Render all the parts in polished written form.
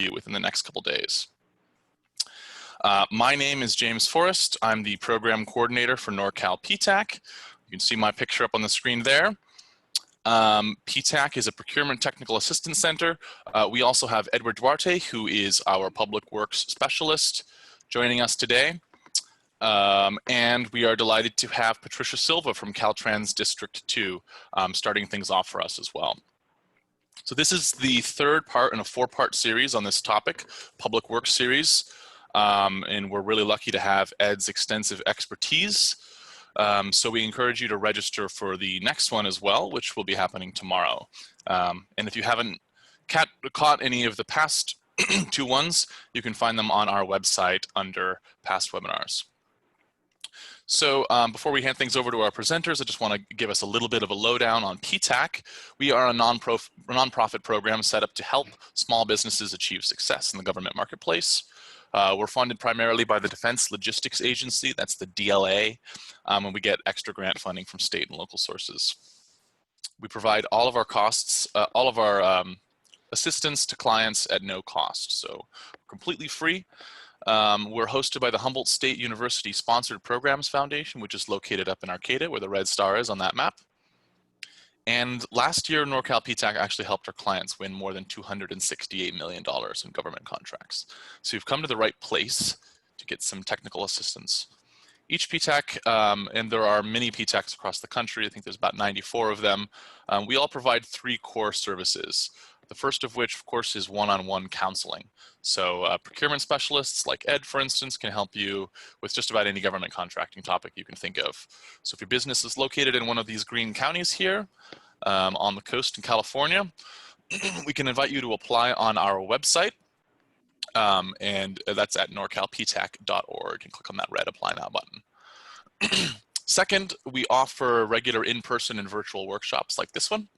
you within the next couple days. My name is James Forrest. I'm the program coordinator for Norcal PTAC. You can see my picture up on the screen there. PTAC is a Procurement Technical Assistance Center. We also have Edward Duarte, who is our Public Works Specialist, joining us today. And we are delighted to have Patricia Silva from Caltrans District 2 starting things off for us as well. So this is the third part in a four-part series on this topic, Public Works series. And we're really lucky to have Ed's extensive expertise. So we encourage you to register for the next one as well, which will be happening tomorrow. And if you haven't caught any of the past two ones, you can find them on our website under past webinars. So before we hand things over to our presenters, I just want to give us a little bit of a lowdown on PTAC. We are a nonprofit program set up to help small businesses achieve success in the government marketplace. We're funded primarily by the Defense Logistics Agency, that's the DLA, and we get extra grant funding from state and local sources. We provide all of our costs, all of our assistance to clients at no cost, so completely free. We're hosted by the Humboldt State University Sponsored Programs Foundation, which is located up in Arcata, where the red star is on that map. And last year, Norcal PTAC actually helped our clients win more than $268 million in government contracts. So you've come to the right place to get some technical assistance. Each PTAC, and there are many PTACs across the country, I think there's about 94 of them, we all provide three core services. The first of which, of course, is one-on-one counseling. So procurement specialists like Ed, for instance, can help you with just about any government contracting topic you can think of. So if your business is located in one of these green counties here on the coast in California, we can invite you to apply on our website. And that's at norcalptac.org, and click on that red Apply Now button. Second, we offer regular in-person and virtual workshops like this one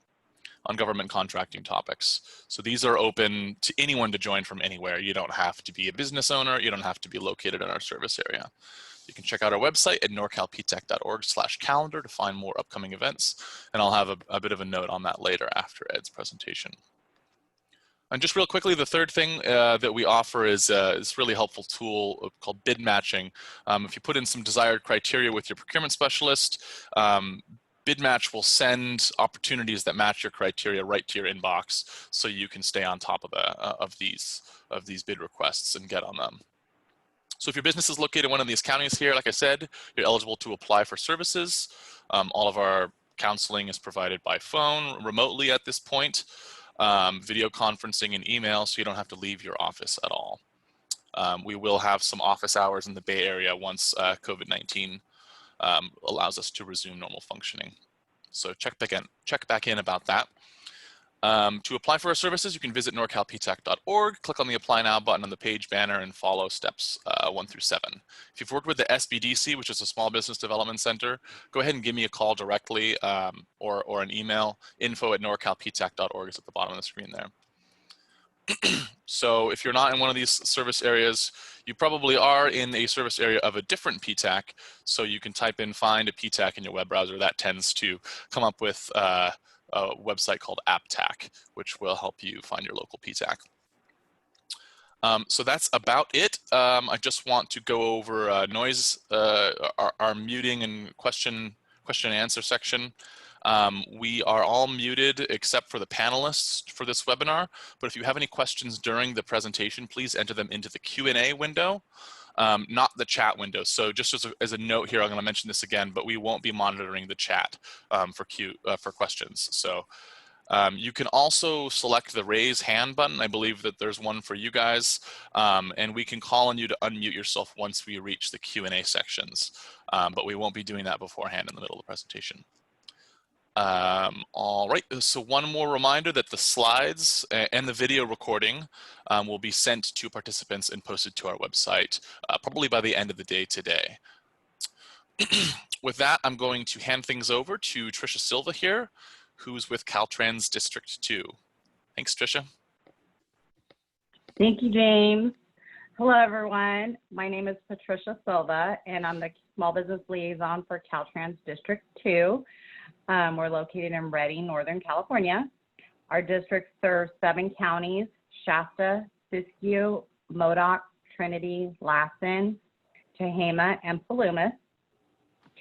on government contracting topics. So these are open to anyone to join from anywhere. You don't have to be a business owner. You don't have to be located in our service area. You can check out our website at norcalptac.org/calendar to find more upcoming events. And I'll have a bit of a note on that later after Ed's presentation. And just real quickly, the third thing that we offer is this really helpful tool called bid matching. If you put in some desired criteria with your procurement specialist, BidMatch will send opportunities that match your criteria right to your inbox, so you can stay on top of these bid requests and get on them. So if your business is located in one of these counties here, like I said, you're eligible to apply for services. All of our counseling is provided by phone, remotely at this point, video conferencing and email, so you don't have to leave your office at all. We will have some office hours in the Bay Area once COVID-19 allows us to resume normal functioning. So check back in about that. To apply for our services, you can visit norcalptac.org, click on the Apply Now button on the page banner, and follow steps 1 through 7. If you've worked with the SBDC, which is a Small Business Development Center, go ahead and give me a call directly or an email. info@norcalptac.org is at the bottom of the screen there. So if you're not in one of these service areas, you probably are in a service area of a different PTAC. So you can type in find a PTAC in your web browser. That tends to come up with a website called AppTAC, which will help you find your local PTAC. So that's about it. I just want to go over noise, our muting and question and answer section. We are all muted except for the panelists for this webinar, but if you have any questions during the presentation, please enter them into the Q&A window, not the chat window. So just as a note here, I'm going to mention this again, but we won't be monitoring the chat for questions. So you can also select the raise hand button. I believe that there's one for you guys, and we can call on you to unmute yourself once we reach the Q&A sections, but we won't be doing that beforehand in the middle of the presentation. All right, so one more reminder that the slides and the video recording will be sent to participants and posted to our website probably by the end of the day today. With that, I'm going to hand things over to Tricia Silva here, who's with Caltrans District 2. Thanks, Tricia. Thank you, James. Hello, everyone. My name is Patricia Silva, and I'm the Small Business Liaison for Caltrans District 2. We're located in Redding, Northern California. Our district serves 7 counties: Shasta, Siskiyou, Modoc, Trinity, Lassen, Tehama, and Pelumas.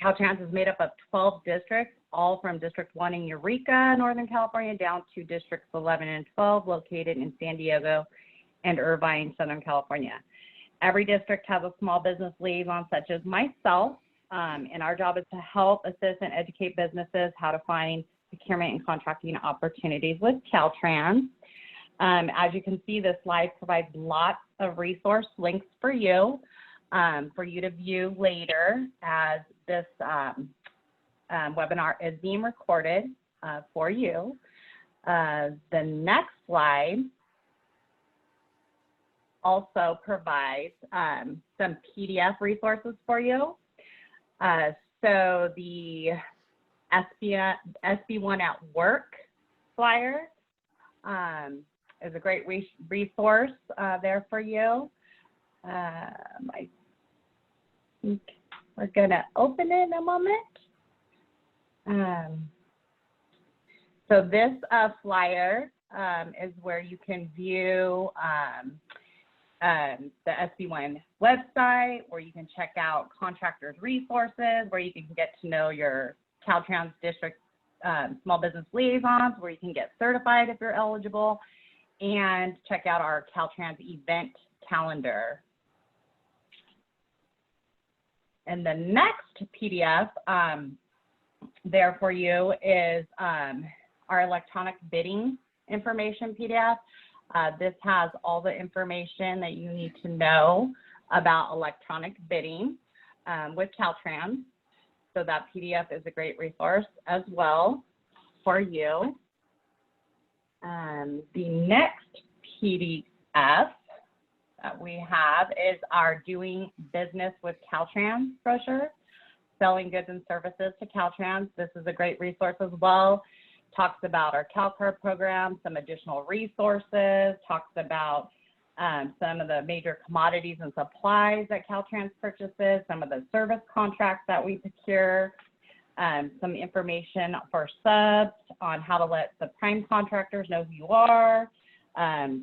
Caltrans is made up of 12 districts, all from District 1 in Eureka, Northern California, down to Districts 11 and 12, located in San Diego and Irvine, Southern California. Every district has a small business liaison, such as myself, and our job is to help, assist, and educate businesses how to find procurement and contracting opportunities with Caltrans. As you can see, this slide provides lots of resource links for you to view later, as this webinar is being recorded for you. The next slide also provides some PDF resources for you. So the SB1 at Work flyer is a great resource there for you. I think we're going to open it in a moment. So this flyer is where you can view the SB1 website, where you can check out contractors' resources, where you can get to know your Caltrans district small business liaisons, where you can get certified if you're eligible, and check out our Caltrans event calendar. And the next PDF there for you is our electronic bidding information PDF. This has all the information that you need to know about electronic bidding with Caltrans. So that PDF is a great resource as well for you. The next PDF that we have is our Doing Business with Caltrans brochure, Selling Goods and Services to Caltrans. This is a great resource as well. Talks about our CalCard program, some additional resources, talks about some of the major commodities and supplies that Caltrans purchases, some of the service contracts that we procure, some information for subs on how to let the prime contractors know who you are,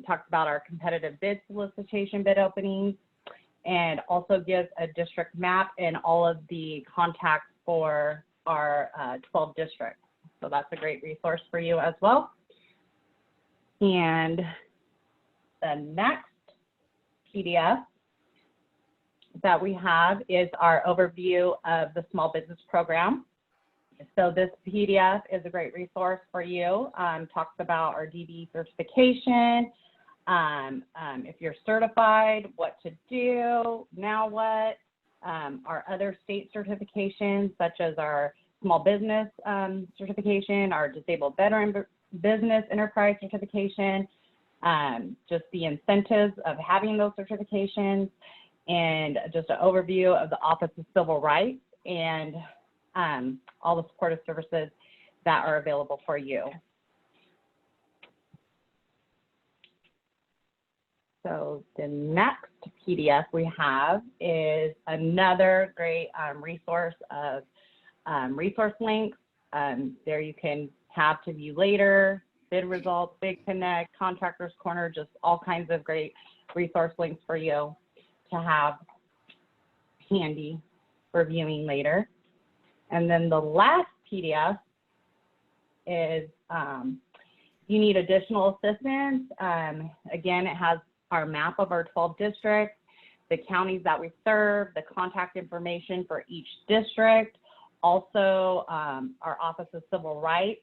talks about our competitive bid solicitation bid openings, and also gives a district map and all of the contacts for our 12 districts. So that's a great resource for you as well. And the next PDF that we have is our overview of the small business program. So this PDF is a great resource for you. Talks about our DB certification, if you're certified, what to do, now what, our other state certifications, such as our small business certification, our disabled veteran business enterprise certification, just the incentives of having those certifications, and just an overview of the Office of Civil Rights and all the supportive services that are available for you. So the next PDF we have is another great resource of resource links. There you can have to view later, bid results, bid connect, contractors corner, just all kinds of great resource links for you to have handy for viewing later. And then the last PDF is you need additional assistance. Again, it has our map of our 12 districts, the counties that we serve, the contact information for each district, also our Office of Civil Rights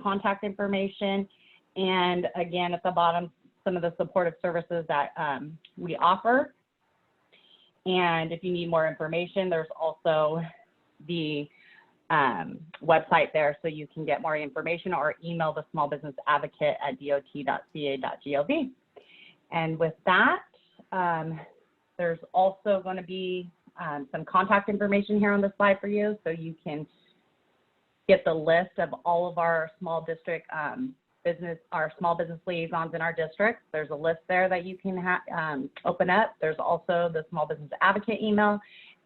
contact information, and again, at the bottom, some of the supportive services that we offer. And if you need more information, there's also the website there, so you can get more information or email the small business advocate at dot.ca.gov. And with that, there's also going to be some contact information here on the slide for you, so you can get the list of all of our small district small business liaisons in our districts. There's a list there that you can open up. There's also the small business advocate email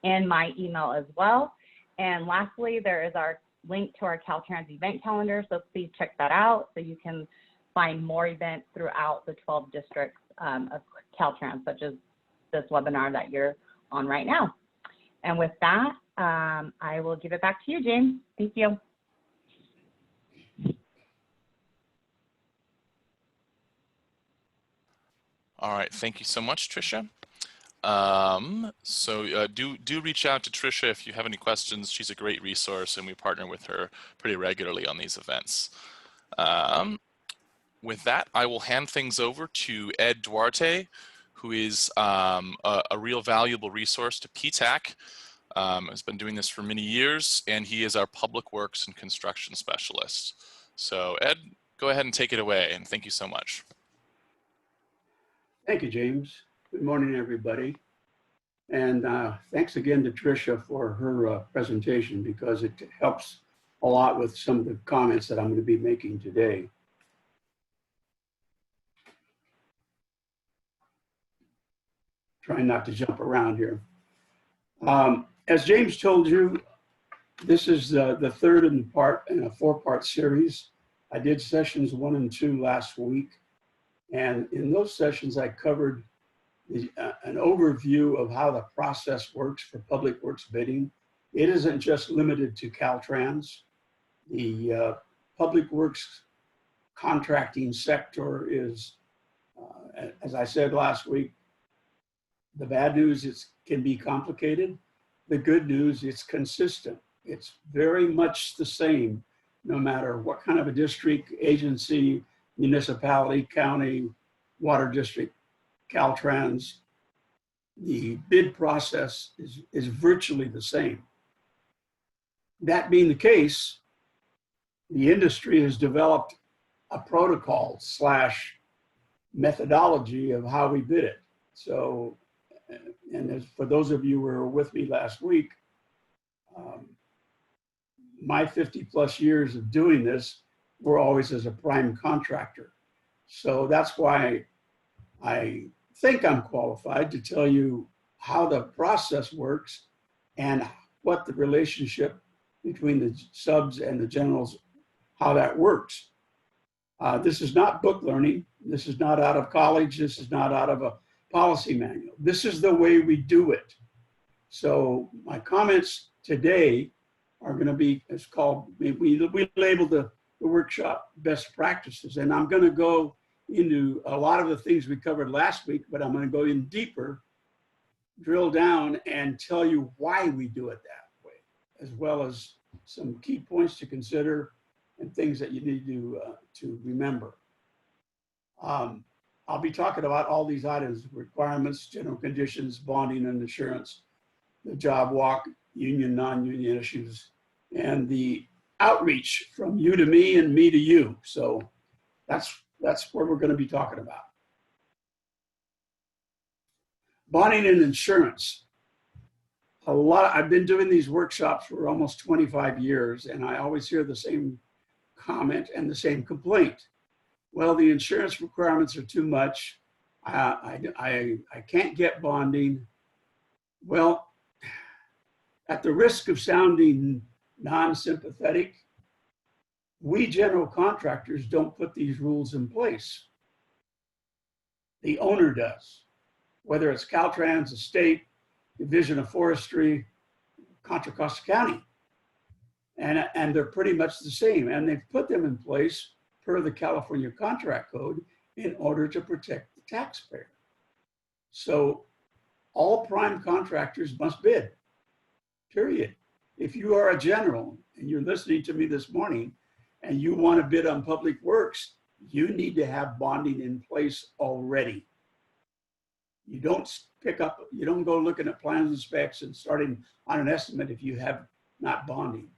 and my email as well. And lastly, there is our link to our Caltrans event calendar, so please check that out so you can find more events throughout the 12 districts of Caltrans, such as this webinar that you're on right now. And with that, I will give it back to you, James. Thank you. All right, thank you so much, Tricia. Do reach out to Tricia if you have any questions. She's a great resource, and we partner with her pretty regularly on these events. With that, I will hand things over to Ed Duarte, who is a real valuable resource to PTAC. Has been doing this for many years, and he is our public works and construction specialist. So Ed, go ahead and take it away, and thank you so much. Thank you, James. Good morning, everybody. And thanks again to Tricia for her presentation, because it helps a lot with some of the comments that I'm going to be making today. Trying not to jump around here. As James told you, this is the third in a four-part series. I did sessions 1 and 2 last week. And in those sessions, I covered an overview of how the process works for public works bidding. It isn't just limited to Caltrans. The public works contracting sector is, as I said last week, the bad news is it can be complicated. The good news, it's consistent. It's very much the same, no matter what kind of a district, agency, municipality, county, water district, Caltrans. The bid process is virtually the same. That being the case, the industry has developed a protocol / methodology of how we bid it. So, and as for those of you who were with me last week, my 50+ years of doing this were always as a prime contractor. So that's why I think I'm qualified to tell you how the process works and what the relationship between the subs and the generals, how that works. This is not book learning. This is not out of college. This is not out of a policy manual. This is the way we do it. So my comments today are going to be, it's called, we labeled the workshop best practices. And I'm going to go into a lot of the things we covered last week, but I'm going to go in deeper, drill down, and tell you why we do it that way, as well as some key points to consider and things that you need to remember. I'll be talking about all these items: requirements, general conditions, bonding and insurance, the job walk, union, non-union issues, and the outreach from you to me and me to you. So that's what we're going to be talking about. Bonding and insurance. I've been doing these workshops for almost 25 years, and I always hear the same comment and the same complaint. Well, the insurance requirements are too much. I can't get bonding. Well, at the risk of sounding non-sympathetic, we general contractors don't put these rules in place. The owner does, whether it's Caltrans, the state, Division of Forestry, Contra Costa County. And they're pretty much the same. And they've put them in place per the California Contract Code in order to protect the taxpayer. So all prime contractors must bid, period. If you are a general and you're listening to me this morning and you want to bid on public works, you need to have bonding in place already. You don't go looking at plans and specs and starting on an estimate if you have not bonding.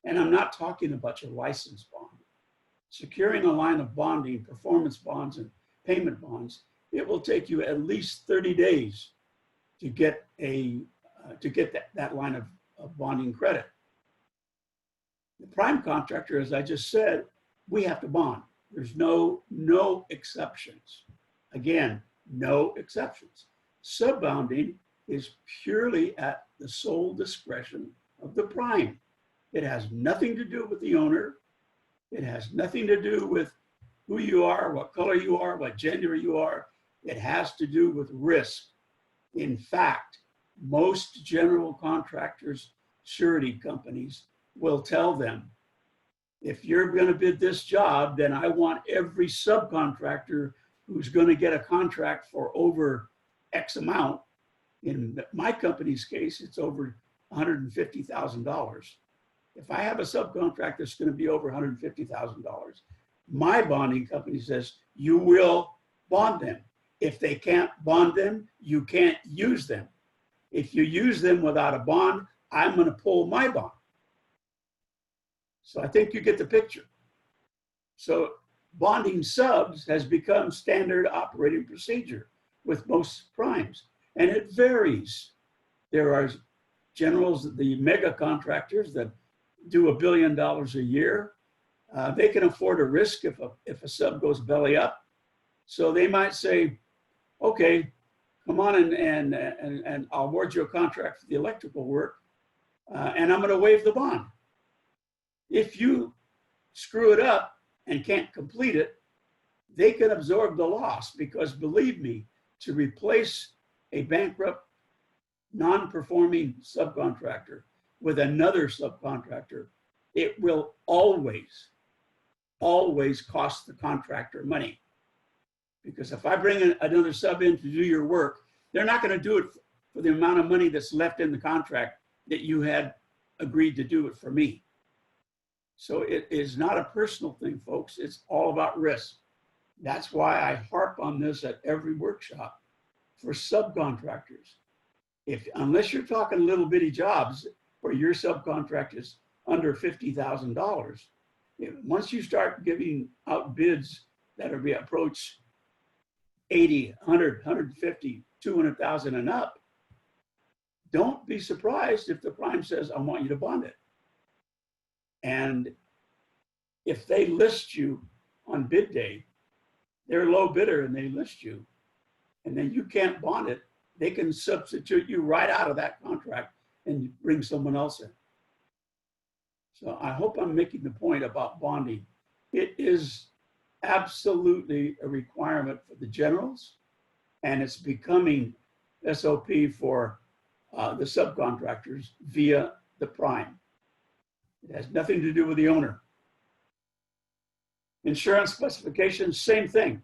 And I'm not talking about your license bond. Securing a line of bonding, performance bonds and payment bonds, it will take you at least 30 days to get that line of bonding credit. The prime contractor, as I just said, we have to bond. There's no exceptions. Again, no exceptions. Sub-bonding is purely at the sole discretion of the prime. It has nothing to do with the owner. It has nothing to do with who you are, what color you are, what gender you are. It has to do with risk. In fact, most general contractors, surety companies will tell them, if you're going to bid this job, then I want every subcontractor who's going to get a contract for over X amount. In my company's case, it's over $150,000. If I have a subcontractor that's going to be over $150,000, my bonding company says, you will bond them. If they can't bond them, you can't use them. If you use them without a bond, I'm going to pull my bond. So I think you get the picture. So bonding subs has become standard operating procedure with most primes, and it varies. There are generals, the mega contractors that do $1 billion a year. They can afford a risk if a sub goes belly up. So they might say, okay, come on and I'll award you a contract for the electrical work, and I'm going to waive the bond. If you screw it up and can't complete it, they can absorb the loss, because believe me, to replace a bankrupt, non-performing subcontractor with another subcontractor, it will always cost the contractor money. Because if I bring another sub in to do your work, they're not going to do it for the amount of money that's left in the contract that you had agreed to do it for me. So it is not a personal thing, folks. It's all about risk. That's why I harp on this at every workshop for subcontractors. Unless you're talking little bitty jobs where your subcontract is under $50,000, once you start giving out bids that are approach 80, 100, 150, 200,000 and up, don't be surprised if the prime says, I want you to bond it. And if they list you on bid day, they're a low bidder and they list you, and then you can't bond it, they can substitute you right out of that contract and bring someone else in. So I hope I'm making the point about bonding. It is absolutely a requirement for the generals, and it's becoming SOP for the subcontractors via the prime. It has nothing to do with the owner. Insurance specifications, same thing.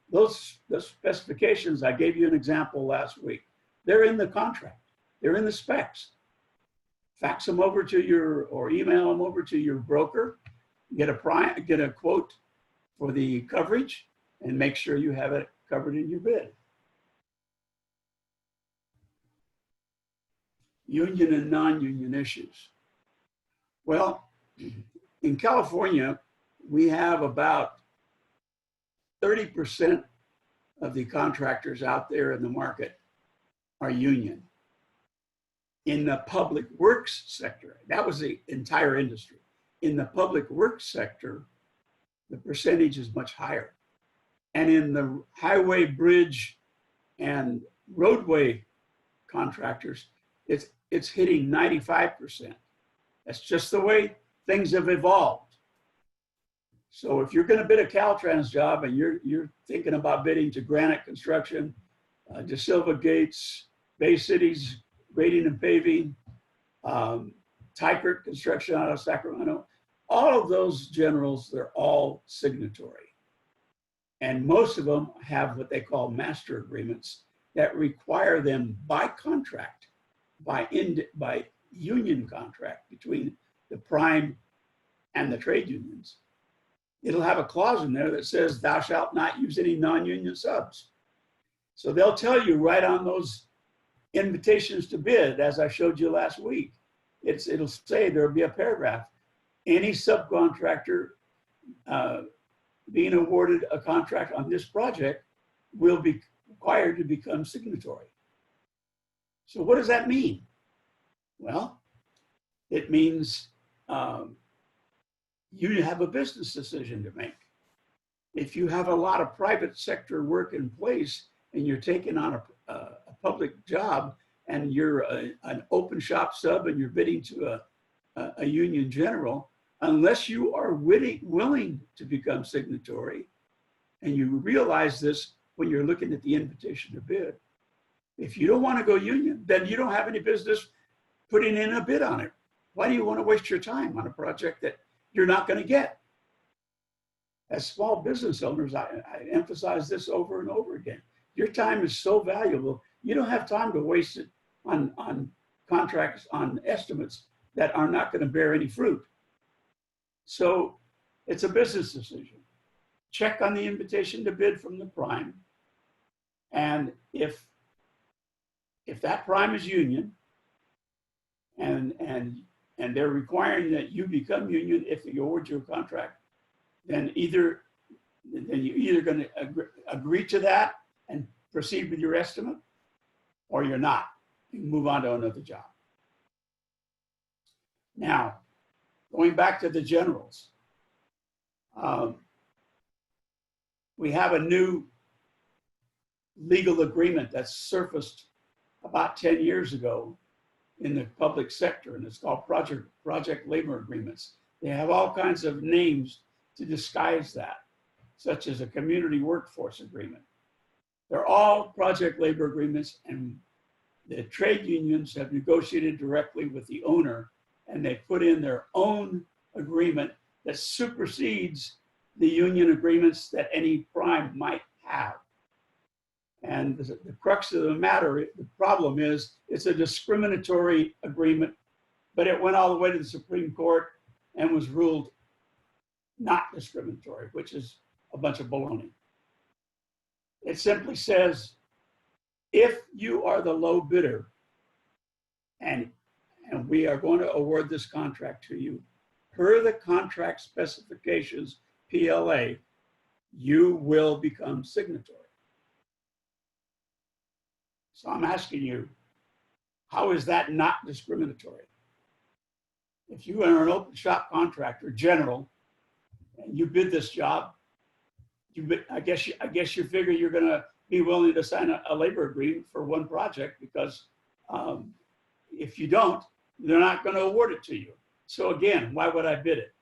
Those specifications, I gave you an example last week. They're in the contract. They're in the specs. Fax them over to or email them over to your broker. Get a quote for the coverage, and make sure you have it covered in your bid. Union and non-union issues. Well, in California, we have about 30% of the contractors out there in the market are union. In the public works sector, that was the entire industry. In the public works sector, the percentage is much higher. And in the highway, bridge, and roadway contractors, it's hitting 95%. That's just the way things have evolved. So if you're going to bid a Caltrans job and you're thinking about bidding to Granite Construction, De Silva Gates, Bay Cities Grading and Paving, Tykert Construction out of Sacramento, all of those generals, they're all signatory. And most of them have what they call master agreements that require them by contract, by union contract between the prime and the trade unions. It'll have a clause in there that says, thou shalt not use any non-union subs. So they'll tell you right on those invitations to bid, as I showed you last week, it'll say, there'll be a paragraph, any subcontractor being awarded a contract on this project will be required to become signatory. So what does that mean? Well, it means you have a business decision to make. If you have a lot of private sector work in place and you're taking on a public job and you're an open shop sub and you're bidding to a union general, unless you are willing to become signatory and you realize this when you're looking at the invitation to bid. If you don't want to go union, then you don't have any business putting in a bid on it. Why do you want to waste your time on a project that you're not going to get? As small business owners, I emphasize this over and over again. Your time is so valuable. You don't have time to waste it on contracts, on estimates that are not going to bear any fruit. So it's a business decision. Check on the invitation to bid from the prime. And if that prime is union and they're requiring that you become union if they award you a contract, then you're either going to agree to that and proceed with your estimate, or you're not. You can move on to another job. Now, going back to the generals, we have a new legal agreement that's surfaced about 10 years ago in the public sector, and it's called project labor agreements. They have all kinds of names to disguise that, such as a community workforce agreement. They're all project labor agreements, and the trade unions have negotiated directly with the owner, and they put in their own agreement that supersedes the union agreements that any prime might have. And the crux of the matter, the problem is, it's a discriminatory agreement, but it went all the way to the Supreme Court and was ruled not discriminatory, which is a bunch of baloney. It simply says, if you are the low bidder and we are going to award this contract to you, per the contract specifications, PLA, you will become signatory. So I'm asking you, how is that not discriminatory? If you are an open shop contractor, general, and you bid this job, I guess you figure you're going to be willing to sign a labor agreement for one project, because if you don't, they're not going to award it to you. So again, why would I bid it?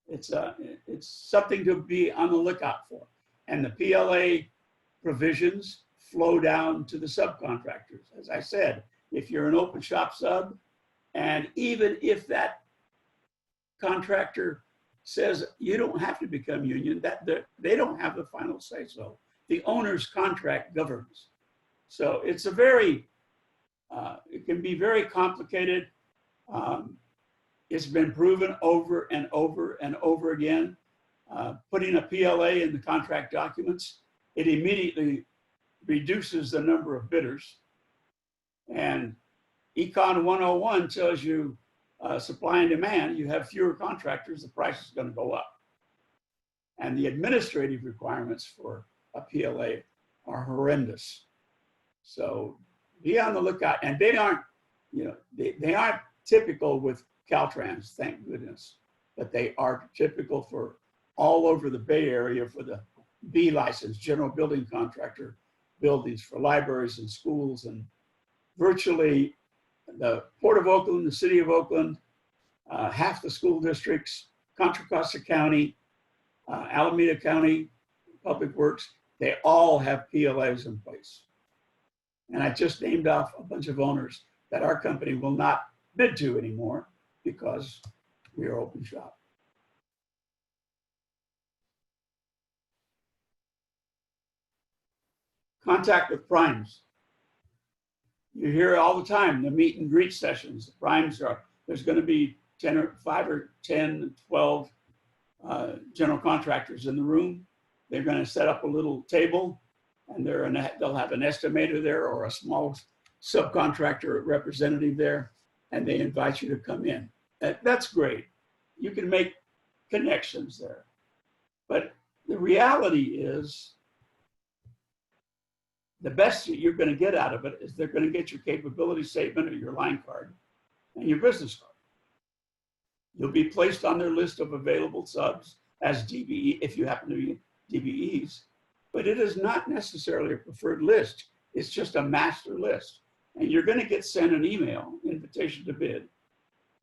It's something to be on the lookout for. And the PLA provisions flow down to the subcontractors. As I said, if you're an open shop sub, and even if that contractor says you don't have to become union, that they don't have the final say so. The owner's contract governs. So it's a very, it can be very complicated. It's been proven over and over and over again. Putting a PLA in the contract documents, it immediately reduces the number of bidders. And Econ 101 tells you supply and demand, you have fewer contractors, the price is going to go up. And the administrative requirements for a PLA are horrendous. So be on the lookout. And they aren't, they aren't typical with Caltrans, thank goodness, but they are typical for all over the Bay Area for the B license, general building contractor buildings for libraries and schools, and virtually the Port of Oakland, the City of Oakland, half the school districts, Contra Costa County, Alameda County Public Works, they all have PLAs in place. And I just named off a bunch of owners that our company will not bid to anymore because we are open shop. Contact with primes. You hear it all the time, the meet and greet sessions. The primes are, there's going to be 5 or 10, 12 general contractors in the room. They're going to set up a little table, and they'll have an estimator there or a small subcontractor representative there, and they invite you to come in. That's great. You can make connections there. But the reality is, the best that you're going to get out of it is they're going to get your capability statement or your line card and your business card. You'll be placed on their list of available subs as DBE if you happen to be DBEs, but it is not necessarily a preferred list. It's just a master list. And you're going to get sent an email, invitation to bid,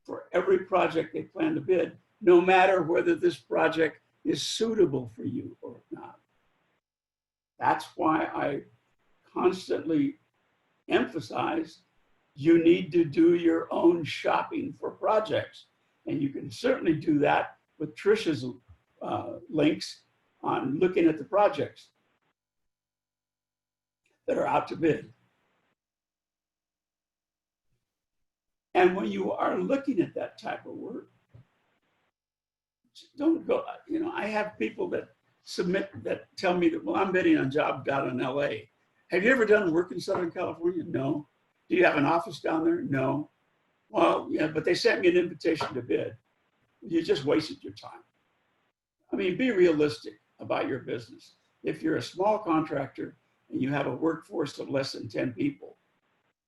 for every project they plan to bid, no matter whether this project is suitable for you or not. That's why I constantly emphasize you need to do your own shopping for projects. And you can certainly do that with Tricia's links on looking at the projects that are out to bid. And when you are looking at that type of work, don't go, you know, I have people that submit, that tell me that, well, I'm bidding on jobs down in LA. Have you ever done work in Southern California? No. Do you have an office down there? No. Well, yeah, but they sent me an invitation to bid. You just wasted your time. I mean, be realistic about your business. If you're a small contractor and you have a workforce of less than 10 people,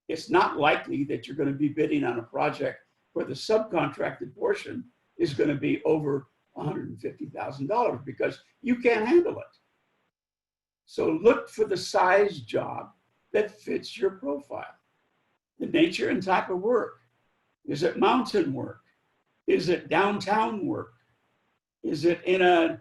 it's not likely that you're going to be bidding on a project where the subcontracted portion is going to be over $150,000 because you can't handle it. So look for the size job that fits your profile. The nature and type of work. Is it mountain work? Is it downtown work? Is it in a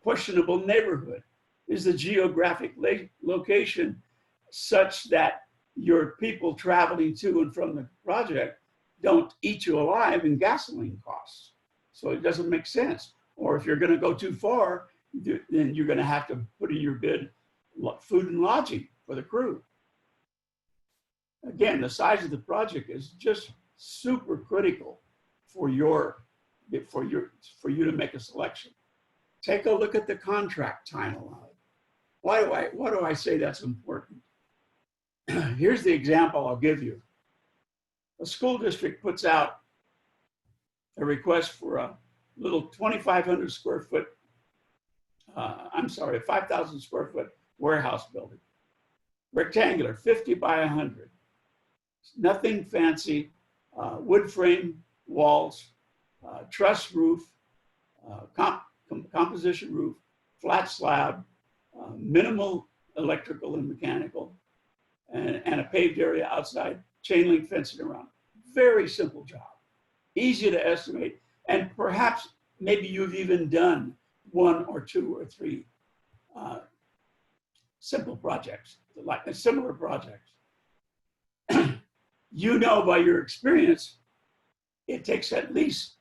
questionable neighborhood? Is the geographic location such that your people traveling to and from the project don't eat you alive in gasoline costs? So it doesn't make sense. Or if you're going to go too far, then you're going to have to put in your bid food and lodging for the crew. Again, the size of the project is just super critical for you to make a selection. Take a look at the contract time allowed. Why do I say that's important? Here's the example I'll give you. A school district puts out a request for a little 2,500 square foot, a 5,000 square foot warehouse building. Rectangular, 50 by 100. Nothing fancy, wood frame walls, truss roof, composition roof, flat slab, minimal electrical and mechanical, and a paved area outside, chain link fencing around. Very simple job, easy to estimate, and perhaps maybe you've even done 1 or 2 or 3 simple projects, like similar projects. You know by your experience, it takes at least,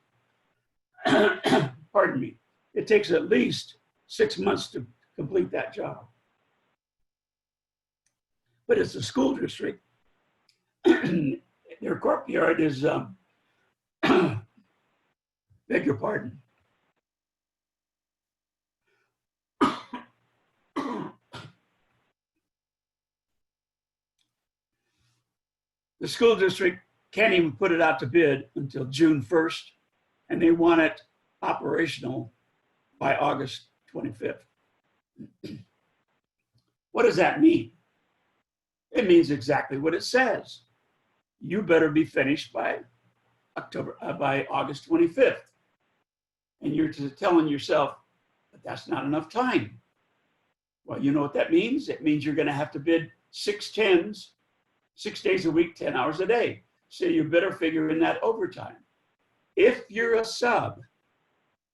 pardon me, it takes at least 6 months to complete that job. But it's a school district. Their courtyard is, beg your pardon. The school district can't even put it out to bid until June 1st, and they want it operational by August 25th. What does that mean? It means exactly what it says. You better be finished by August 25th. And you're just telling yourself, but that's not enough time. Well, you know what that means? It means you're going to have to bid 6 tens, 6 days a week, 10 hours a day. So you better figure in that overtime. If you're a sub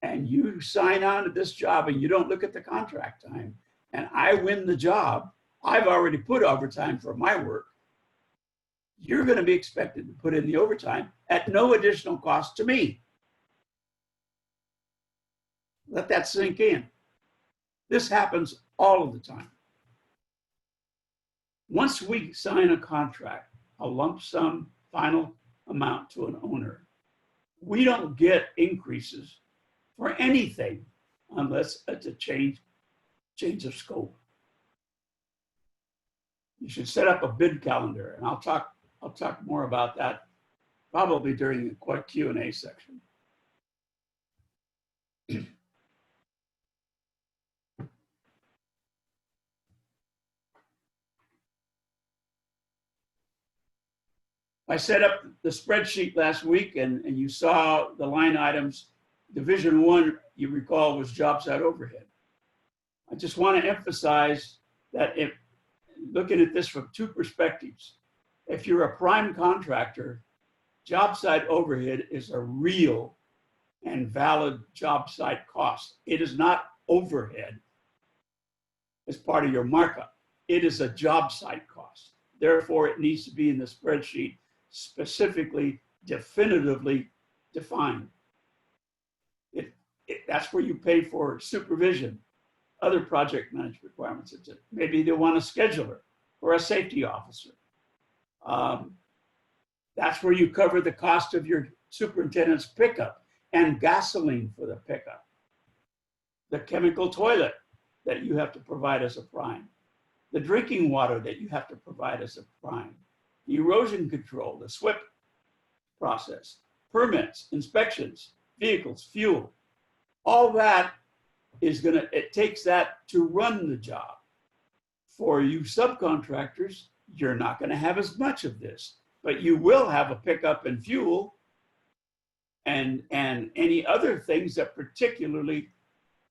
and you sign on to this job and you don't look at the contract time, and I win the job, I've already put overtime for my work. You're going to be expected to put in the overtime at no additional cost to me. Let that sink in. This happens all of the time. Once we sign a contract, a lump sum final amount to an owner, we don't get increases for anything unless it's a change of scope. You should set up a bid calendar, and I'll talk more about that probably during the Q&A section. I set up the spreadsheet last week, and you saw the line items. Division 1, you recall, was Jobsite Overhead. I just want to emphasize that if looking at this from 2 perspectives, if you're a prime contractor, Jobsite Overhead is a real and valid job site cost. It is not overhead. as part of your markup. It is a job site cost. Therefore, it needs to be in the spreadsheet specifically, definitively defined. That's where you pay for supervision, other project management requirements. Maybe they want a scheduler or a safety officer. That's where you cover the cost of your superintendent's pickup and gasoline for the pickup. The chemical toilet that you have to provide as a prime. The drinking water that you have to provide as a prime. The erosion control, the SWIP process, permits, inspections, vehicles, fuel. All that is it takes that to run the job. For you subcontractors, you're not gonna have as much of this, but you will have a pickup and fuel and any other things that particularly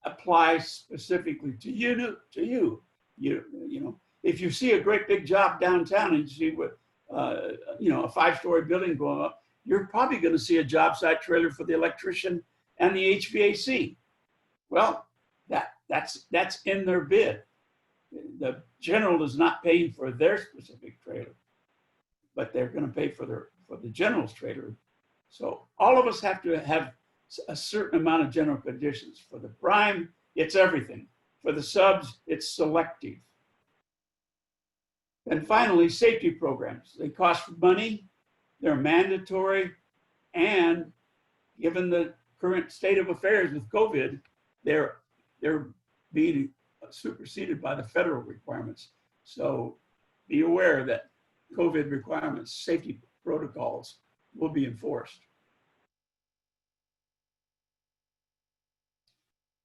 apply specifically to you. You know, if you see a great big job downtown and you see what, you know, a 5-story building going up, you're probably going to see a job site trailer for the electrician and the HVAC. Well, that's in their bid. The general is not paying for their specific trailer, but they're going to pay for the general's trailer. So all of us have to have a certain amount of general conditions. For the prime, it's everything. For the subs, it's selective. And finally, safety programs. They cost money, they're mandatory, and given the current state of affairs with COVID, they're being superseded by the federal requirements. So be aware that COVID requirements, safety protocols will be enforced.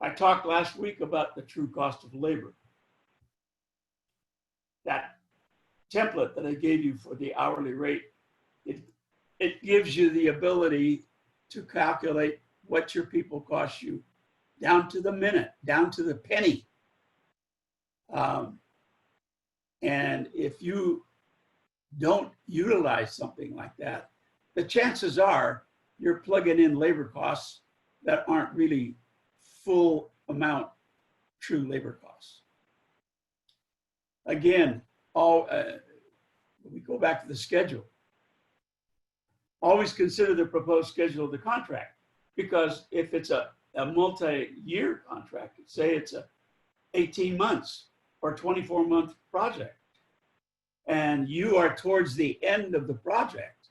I talked last week about the true cost of labor. That template that I gave you for the hourly rate, it gives you the ability to calculate what your people cost you down to the minute, down to the penny. And if you don't utilize something like that, the chances are you're plugging in labor costs that aren't really full amount true labor costs. Again, we go back to the schedule. Always consider the proposed schedule of the contract, because if it's a multi-year contract, say it's a 18 months or 24-month project, and you are towards the end of the project,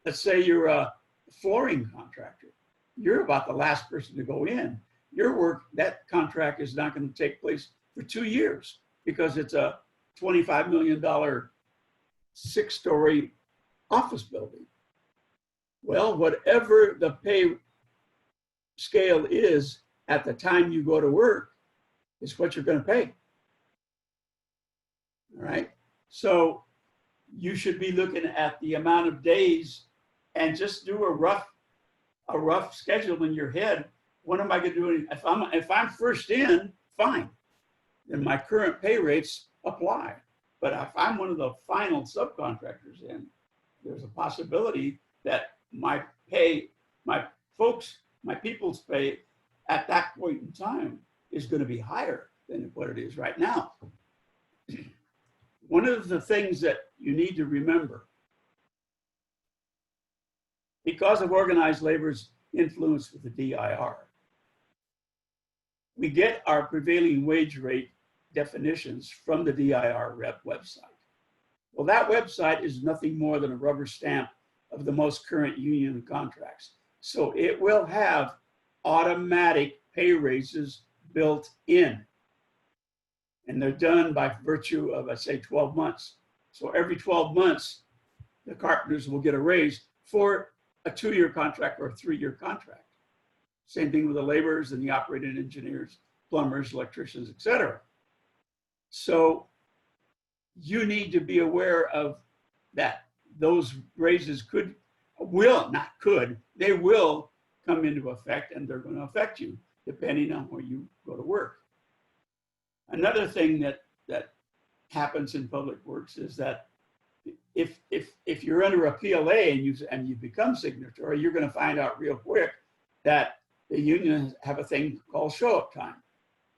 let's say you're a flooring contractor, you're about the last person to go in. Your work, that contract is not going to take place for 2 years because it's a $25 million 6-story office building. Well, whatever the pay scale is at the time you go to work is what you're going to pay. All right. So you should be looking at the amount of days and just do a rough schedule in your head. What am I going to do? If I'm first in, fine. Then my current pay rates apply. But if I'm one of the final subcontractors in, there's a possibility that my pay, my people's pay at that point in time is going to be higher than what it is right now. One of the things that you need to remember, because of organized labor's influence with the DIR, we get our prevailing wage rate definitions from the DIR website. Well, that website is nothing more than a rubber stamp of the most current union contracts. So it will have automatic pay raises built in. And they're done by virtue of, I say, 12 months. So every 12 months, the carpenters will get a raise for a 2-year contract or a 3-year contract. Same thing with the laborers and the operating engineers, plumbers, electricians, etc. So you need to be aware of that. Those raises they will come into effect, and they're going to affect you depending on where you go to work. Another thing that happens in public works is that if you're under a PLA and you become signatory, you're going to find out real quick that the unions have a thing called show-up time.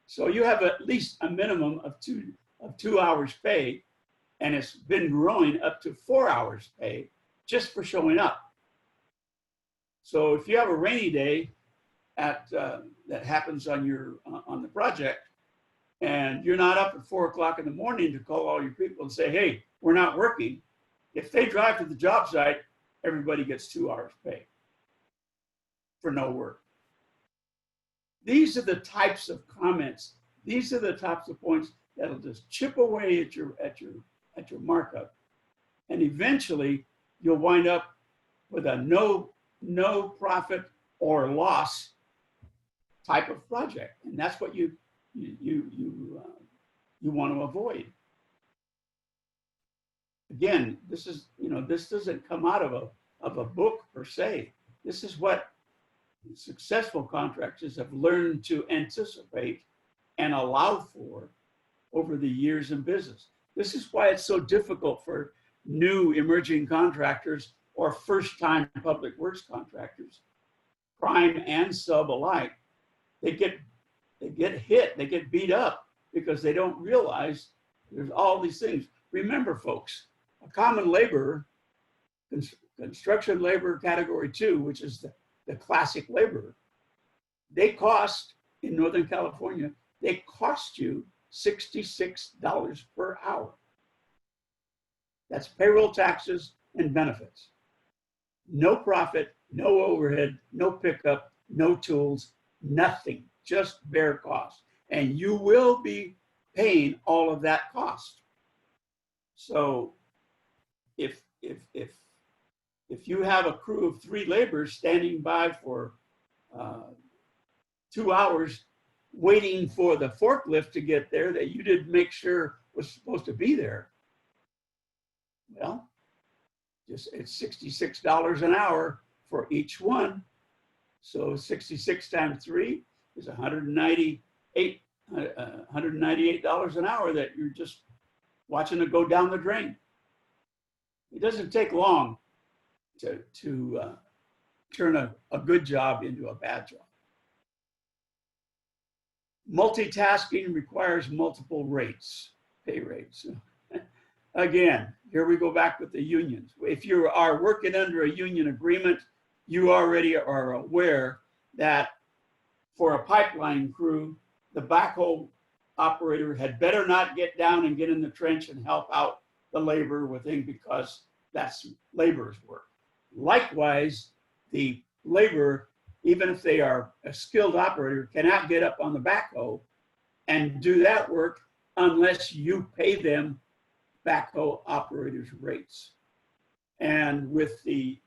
So you have at least a minimum of two hours pay, and it's been growing up to 4 hours pay just for showing up. So if you have a rainy day that happens on the project, and you're not up at 4 o'clock in the morning to call all your people and say, hey, we're not working. If they drive to the job site, everybody gets 2 hours pay for no work. These are the types of comments. These are the types of points that'll just chip away at your markup. And eventually you'll wind up with a no profit or loss type of project. And that's what you want to avoid. Again, this doesn't come out of a book per se. This is what successful contractors have learned to anticipate and allow for over the years in business. This is why it's so difficult for new emerging contractors or first-time public works contractors, prime and sub alike. They get hit, they get beat up because they don't realize there's all these things. Remember, folks, a common laborer, construction labor category 2, which is the classic laborer, they cost, in Northern California, they cost you $66 per hour. That's payroll, taxes, and benefits. No profit, no overhead, no pickup, no tools, nothing, just bare cost. And you will be paying all of that cost. So if you have a crew of 3 laborers standing by for 2 hours waiting for the forklift to get there that you didn't make sure was supposed to be there, well, it's $66 an hour for each one. So 66 times 3 is $198 an hour that you're just watching it go down the drain. It doesn't take long to turn a good job into a bad job. Multitasking requires multiple rates, pay rates. Again, here we go back with the unions. If you are working under a union agreement, you already are aware that for a pipeline crew, the backhoe operator had better not get down and get in the trench and help out the labor within, because that's labor's work. Likewise, the laborer, even if they are a skilled operator, cannot get up on the backhoe and do that work unless you pay them backhoe operators' rates. And with the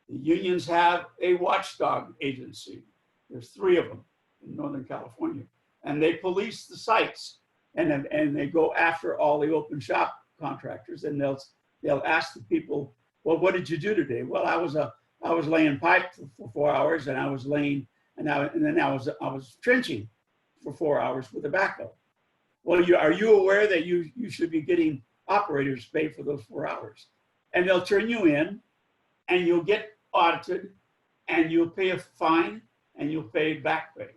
unions have a watchdog agency. There's 3 of them in Northern California, and they police the sites, and they go after all the open shop contractors, and they'll ask the people, well, what did you do today? Well, I was laying pipe for 4 hours, and I was laying, and then I was trenching for 4 hours with a backhoe. Well, are you aware that you should be getting operators pay for those 4 hours? And they'll turn you in, and you'll get audited, and you'll pay a fine, and you'll pay back pay.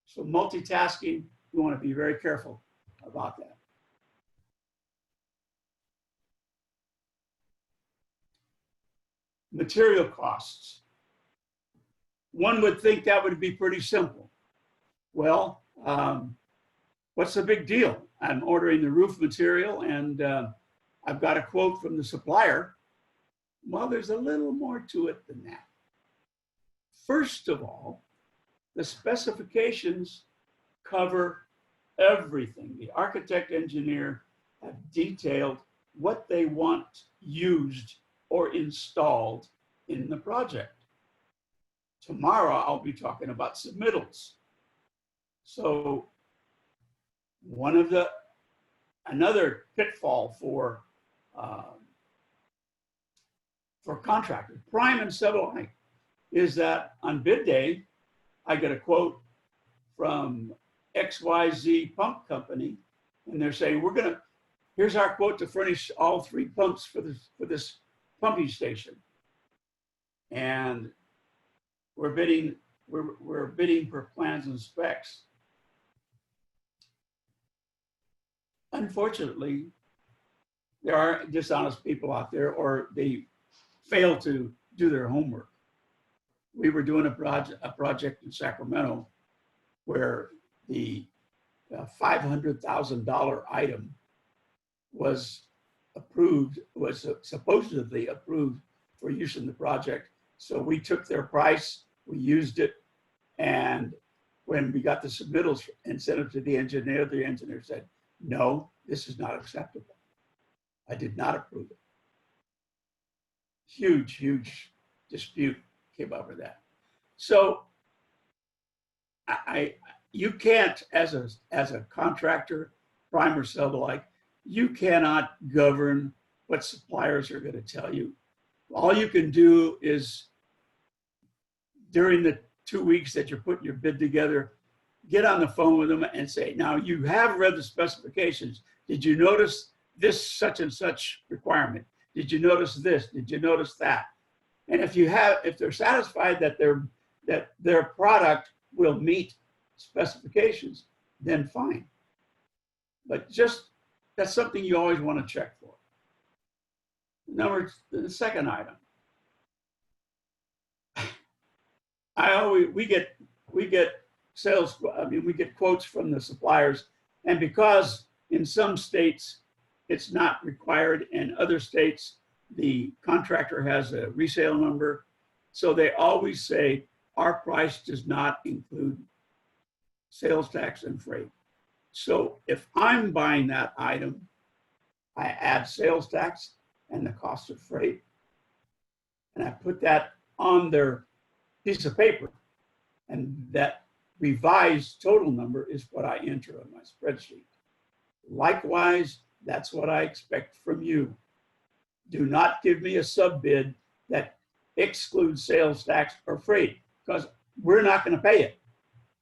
So multitasking, you want to be very careful about that. Material costs. One would think that would be pretty simple. Well, what's the big deal? I'm ordering the roof material, and I've got a quote from the supplier. Well, there's a little more to it than that. First of all, the specifications cover everything. The architect engineer have detailed what they want used or installed in the project. Tomorrow, I'll be talking about submittals. So another pitfall for contractors, prime and sub alike, is that on bid day, I get a quote from XYZ pump company, and they're saying, here's our quote to furnish all 3 pumps for this pumping station. And we're bidding per plans and specs. unfortunately, there are dishonest people out there, or they fail to do their homework. We were doing a project in Sacramento where the $500,000 item was approved, was supposedly approved for use in the project. So we took their price, we used it, and when we got the submittals and sent it to the engineer said, no, this is not acceptable. I did not approve it. Huge dispute came over that. So you can't, as a contractor, prime or sub alike, you cannot govern what suppliers are going to tell you. All you can do is, during the 2 weeks that you're putting your bid together, get on the phone with them and say, now you have read the specifications. Did you notice this such and such requirement? Did you notice this? Did you notice that? And if they're satisfied that their product will meet specifications, then fine. But that's something you always want to check for. The second item. We get quotes from the suppliers, and because in some states it's not required, and other states the contractor has a resale number, so they always say our price does not include sales tax and freight. So if I'm buying that item, I add sales tax and the cost of freight, and I put that on their piece of paper, and that revised total number is what I enter on my spreadsheet. Likewise, that's what I expect from you. Do not give me a sub bid that excludes sales tax or freight, because we're not going to pay it.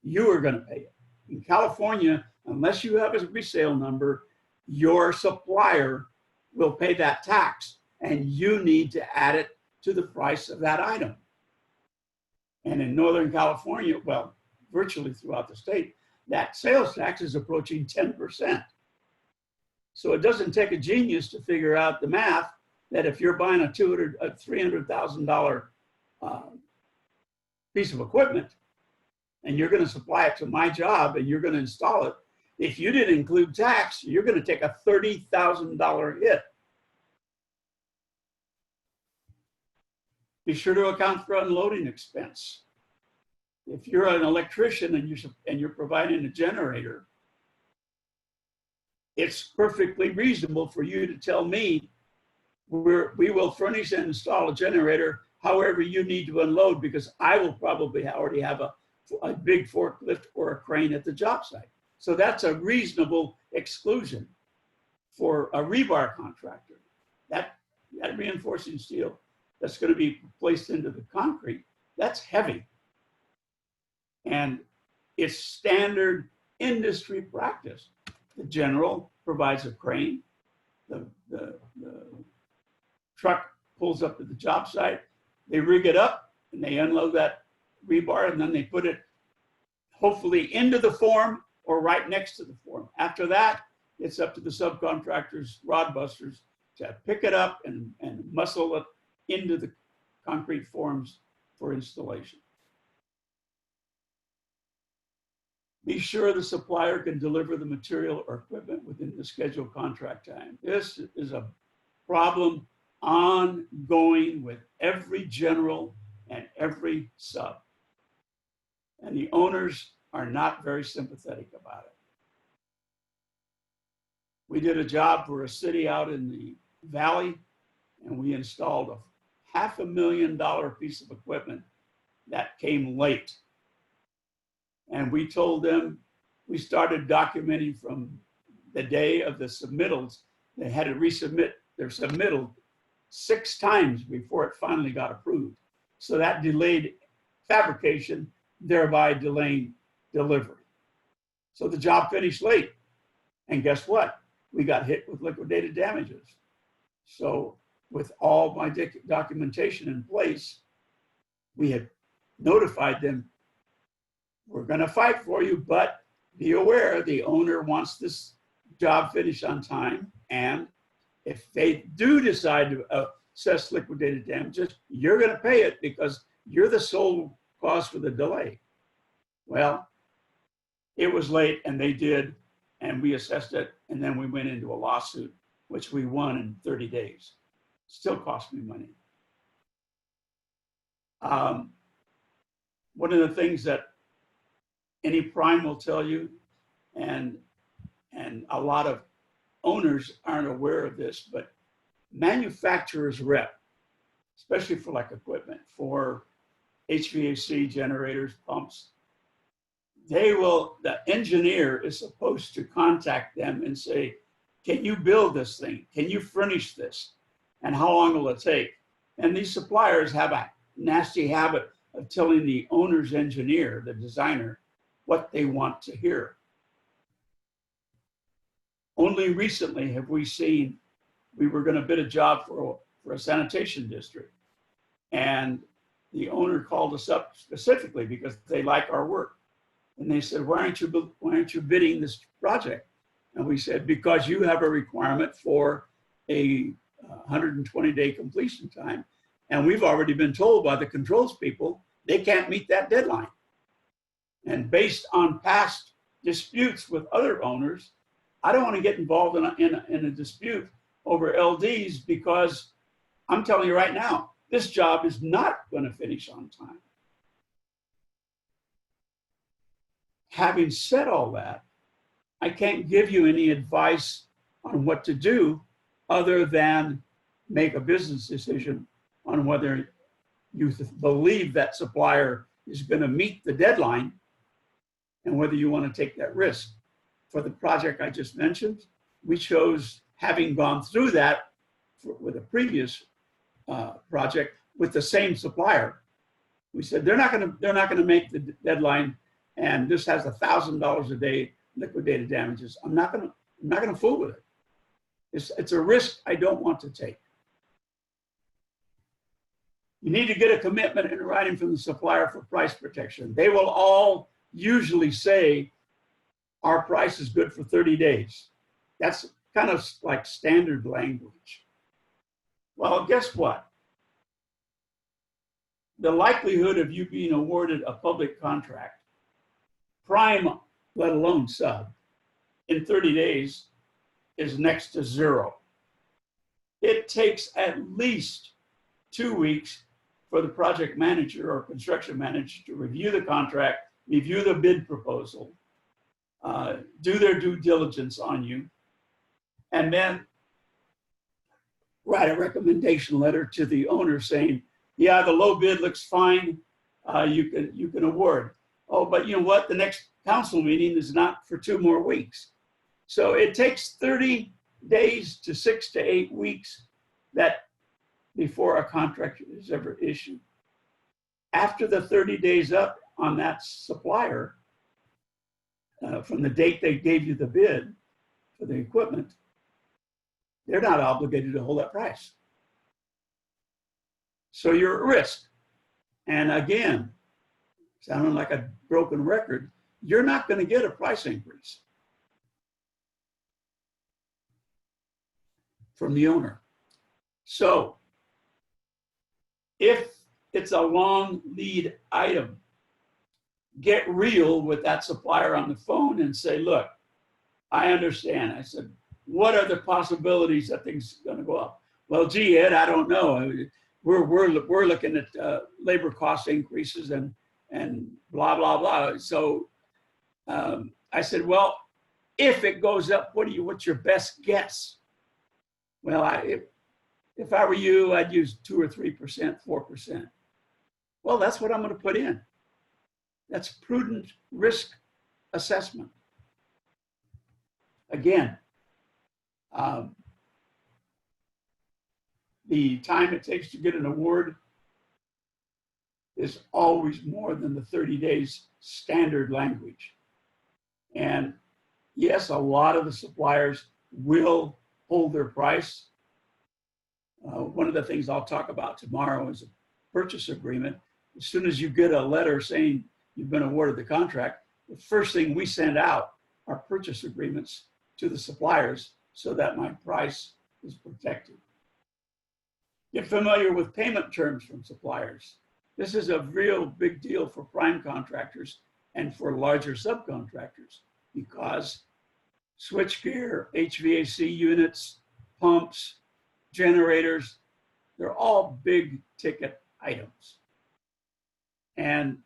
You are going to pay it. In California, unless you have a resale number, your supplier will pay that tax, and you need to add it to the price of that item. And in Northern California, well, virtually throughout the state, that sales tax is approaching 10%. So it doesn't take a genius to figure out the math that if you're buying a $300,000 piece of equipment and you're going to supply it to my job and you're going to install it, if you didn't include tax, you're going to take a $30,000 hit. Be sure to account for unloading expense. If you're an electrician and you're providing a generator, it's perfectly reasonable for you to tell me we will furnish and install a generator however you need to unload, because I will probably already have a big forklift or a crane at the job site. So that's a reasonable exclusion for a rebar contractor. That reinforcing steel that's going to be placed into the concrete, that's heavy. And it's standard industry practice. The general provides a crane, the truck pulls up to the job site, they rig it up and they unload that rebar, and then they put it hopefully into the form or right next to the form. After that, it's up to the subcontractors, rod busters, to pick it up and muscle it into the concrete forms for installation. Be sure the supplier can deliver the material or equipment within the scheduled contract time. This is a problem ongoing with every general and every sub. And the owners are not very sympathetic about it. We did a job for a city out in the valley, and we installed a $500,000 piece of equipment that came late. And we told them, we started documenting from the day of the submittals. They had to resubmit their submittal 6 times before it finally got approved. So that delayed fabrication, thereby delaying delivery. So the job finished late. And guess what? We got hit with liquidated damages. So with all my documentation in place, we had notified them, we're going to fight for you, but be aware the owner wants job finish on time. And if they do decide to assess liquidated damages, you're going to pay it because you're the sole cause for the delay. Well, it was late and they did, and we assessed it, and then we went into a lawsuit, which we won in 30 days. Still cost me money. One of the things that any prime will tell you, and a lot of owners aren't aware of this, but manufacturers rep, especially for like equipment, for HVAC generators, pumps, the engineer is supposed to contact them and say, can you build this thing? Can you furnish this? And how long will it take? And these suppliers have a nasty habit of telling the owner's engineer, the designer, what they want to hear. Only recently have we seen, we were going to bid a job for a sanitation district. And the owner called us up specifically because they like our work. And they said, why aren't you bidding this project? And we said, because you have a requirement for a 120-day completion time. And we've already been told by the controls people, they can't meet that deadline. And based on past disputes with other owners, I don't want to get involved in a dispute over LDs because I'm telling you right now, this job is not going to finish on time. Having said all that, I can't give you any advice on what to do other than make a business decision on whether you believe that supplier is going to meet the deadline and whether you want to take that risk. For the project I just mentioned, we chose, having gone through that with a previous project with the same supplier, we said they're not going to make the deadline, and this has $1,000 a day liquidated damages. I'm not going to fool with it. It's a risk I don't want to take. You need to get a commitment in writing from the supplier for price protection. They will all usually say, our price is good for 30 days. That's kind of like standard language. Well, guess what? The likelihood of you being awarded a public contract, prime, let alone sub, in 30 days is next to zero. It takes at least 2 weeks for the project manager or construction manager to review the contract, review the bid proposal, do their due diligence on you, and then write a recommendation letter to the owner saying, yeah, the low bid looks fine, you can award. Oh, but you know what? The next council meeting is not for 2 more weeks. So it takes 30 days to 6 to 8 weeks before a contract is ever issued. After the 30 days up on that supplier, from the date they gave you the bid for the equipment, they're not obligated to hold that price. So you're at risk. And again, sounding like a broken record, you're not going to get a price increase from the owner. So if it's a long lead item, get real with that supplier on the phone and say, look, I understand. I said, what are the possibilities that things are going to go up? Well, gee, Ed, I don't know. We're looking at labor cost increases and blah, blah, blah. So I said, well, if it goes up, what's your best guess? Well, if I were you, I'd use 2 or 3%, 4%. Well, that's what I'm going to put in. That's prudent risk assessment. Again, the time it takes to get an award is always more than the 30 days standard language. And yes, a lot of the suppliers will hold their price. One of the things I'll talk about tomorrow is a purchase agreement. As soon as you get a letter saying you've been awarded the contract, the first thing we send out are purchase agreements to the suppliers so that my price is protected. Get familiar with payment terms from suppliers. This is a real big deal for prime contractors and for larger subcontractors because switchgear, HVAC units, pumps, generators, they're all big ticket items. And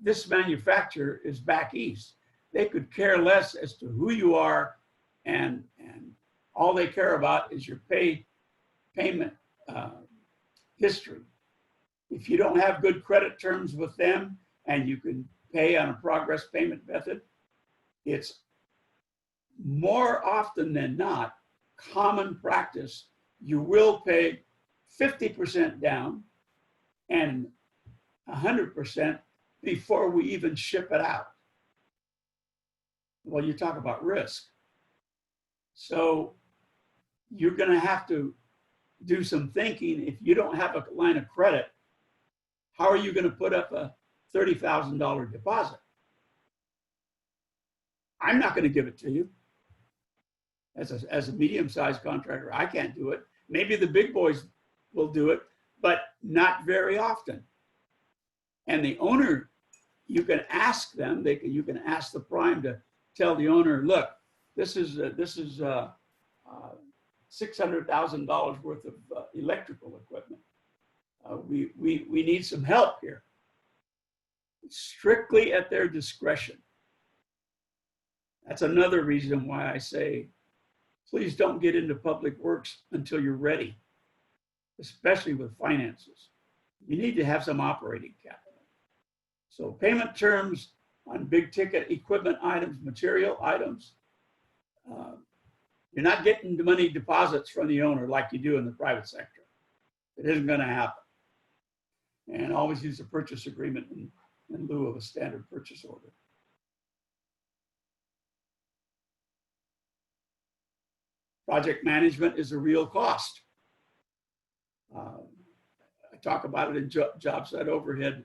this manufacturer is back east. They could care less as to who you are, and all they care about is your payment history. If you don't have good credit terms with them and you can pay on a progress payment method, it's more often than not common practice. You will pay 50% down and 100% before we even ship it out. Well, you talk about risk. So you're going to have to do some thinking. If you don't have a line of credit, how are you going to put up a $30,000 deposit? I'm not going to give it to you. As a medium-sized contractor, I can't do it. Maybe the big boys will do it, but not very often. And the owner, you can ask them. You can ask the prime to tell the owner, look, this is $600,000 worth of electrical equipment. We need some help here. Strictly at their discretion. That's another reason why I say, please don't get into public works until you're ready, especially with finances. You need to have some operating capital. So payment terms on big ticket equipment items, material items, you're not getting the money deposits from the owner like you do in the private sector. It isn't going to happen. And always use a purchase agreement in lieu of a standard purchase order. Project management is a real cost. I talk about it in Jobsite Overhead.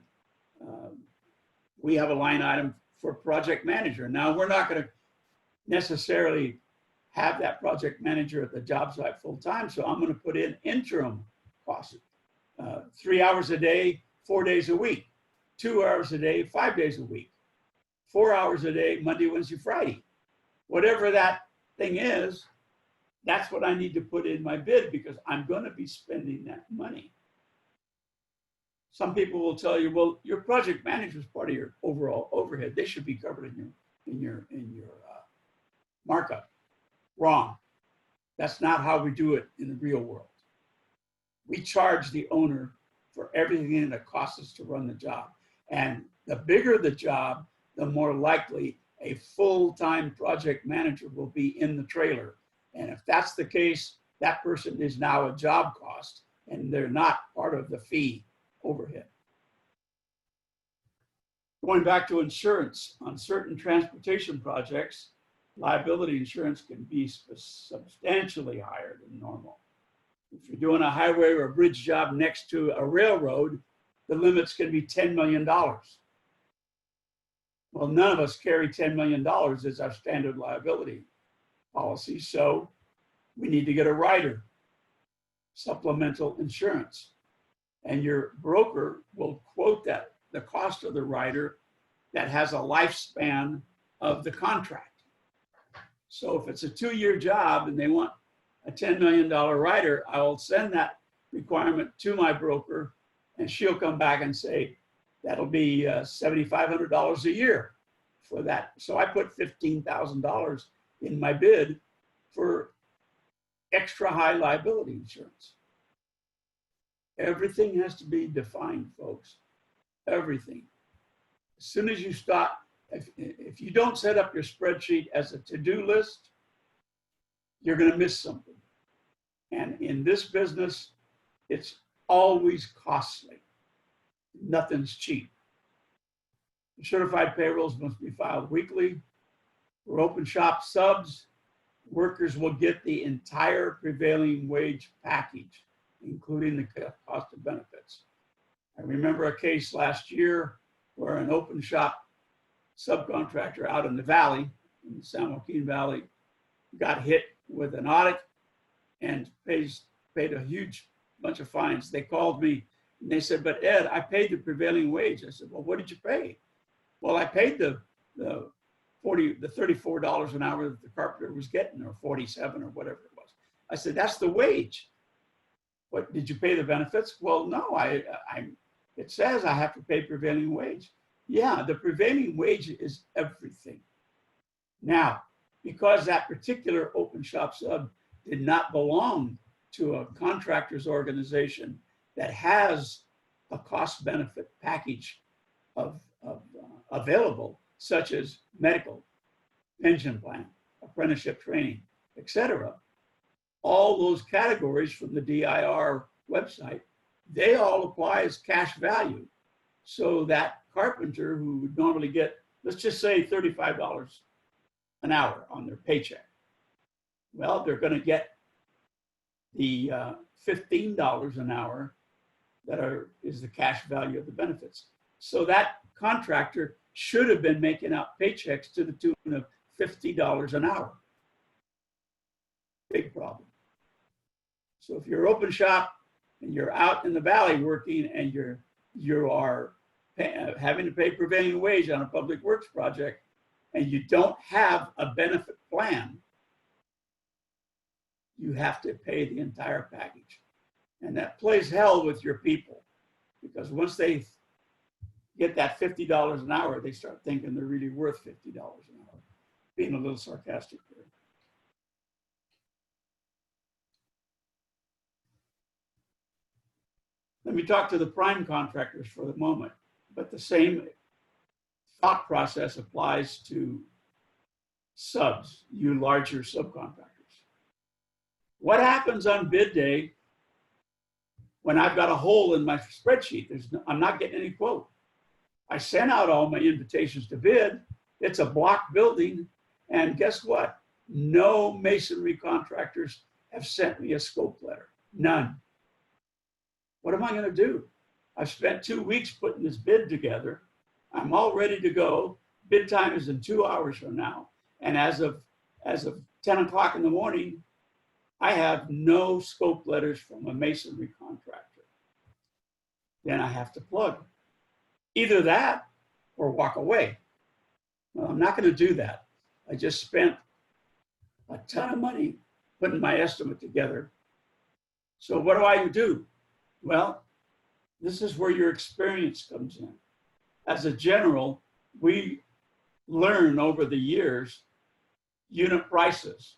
We have a line item for project manager. Now, we're not going to necessarily have that project manager at the job site full time, so I'm going to put in interim costs. 3 hours a day, 4 days a week. 2 hours a day, 5 days a week. 4 hours a day, Monday, Wednesday, Friday. Whatever that thing is, that's what I need to put in my bid because I'm going to be spending that money. Some people will tell you, well, your project manager is part of your overall overhead. They should be covered in your markup. Wrong. That's not how we do it in the real world. We charge the owner for everything that costs us to run the job. And the bigger the job, the more likely a full-time project manager will be in the trailer. And if that's the case, that person is now a job cost and they're not part of the fee overhead. Going back to insurance, on certain transportation projects, liability insurance can be substantially higher than normal. If you're doing a highway or a bridge job next to a railroad, the limit's can be $10 million. Well, none of us carry $10 million as our standard liability policy, so we need to get a rider, supplemental insurance. And your broker will quote that, the cost of the rider that has a lifespan of the contract. So if it's a 2-year job and they want a $10 million rider, I will send that requirement to my broker and she'll come back and say, that'll be $7,500 a year for that. So I put $15,000 in my bid for extra high liability insurance. Everything has to be defined, folks. Everything. As soon as you start, if you don't set up your spreadsheet as a to-do list, you're going to miss something. And in this business, it's always costly. Nothing's cheap. The certified payrolls must be filed weekly. For open shop subs, workers will get the entire prevailing wage package, including the cost of benefits. I remember a case last year where an open shop subcontractor out in the valley in the San Joaquin Valley got hit with an audit and paid a huge bunch of fines. They called me and they said, but Ed, I paid the prevailing wage. I said, well, what did you pay? Well, I paid the $34 an hour that the carpenter was getting, or 47 or whatever it was. I said, that's the wage. What, did you pay the benefits? Well, no, it says I have to pay prevailing wage. Yeah, the prevailing wage is everything. Now, because that particular open shop sub did not belong to a contractor's organization that has a cost benefit package available, such as medical, pension plan, apprenticeship training, etc. All those categories from the DIR website, they all apply as cash value. So that carpenter who would normally get, let's just say $35 an hour on their paycheck, well, they're going to get the $15 an hour that is the cash value of the benefits. So that contractor should have been making out paychecks to the tune of $50 an hour. Big problem. So if you're open shop and you're out in the valley working and you are having to pay prevailing wage on a public works project and you don't have a benefit plan, you have to pay the entire package. And that plays hell with your people, because once they get that $50 an hour, they start thinking they're really worth $50 an hour. Being a little sarcastic there. Let me talk to the prime contractors for the moment, but the same thought process applies to subs, you larger subcontractors. What happens on bid day when I've got a hole in my spreadsheet? I'm not getting any quote. I sent out all my invitations to bid. It's a block building, and guess what? No masonry contractors have sent me a scope letter. None. What am I going to do? I've spent 2 weeks putting this bid together. I'm all ready to go. Bid time is in 2 hours from now. And as of 10 o'clock in the morning, I have no scope letters from a masonry contractor. Then I have to plug. Either that or walk away. Well, I'm not going to do that. I just spent a ton of money putting my estimate together. So what do I do? Well, this is where your experience comes in. As a general, we learn over the years unit prices,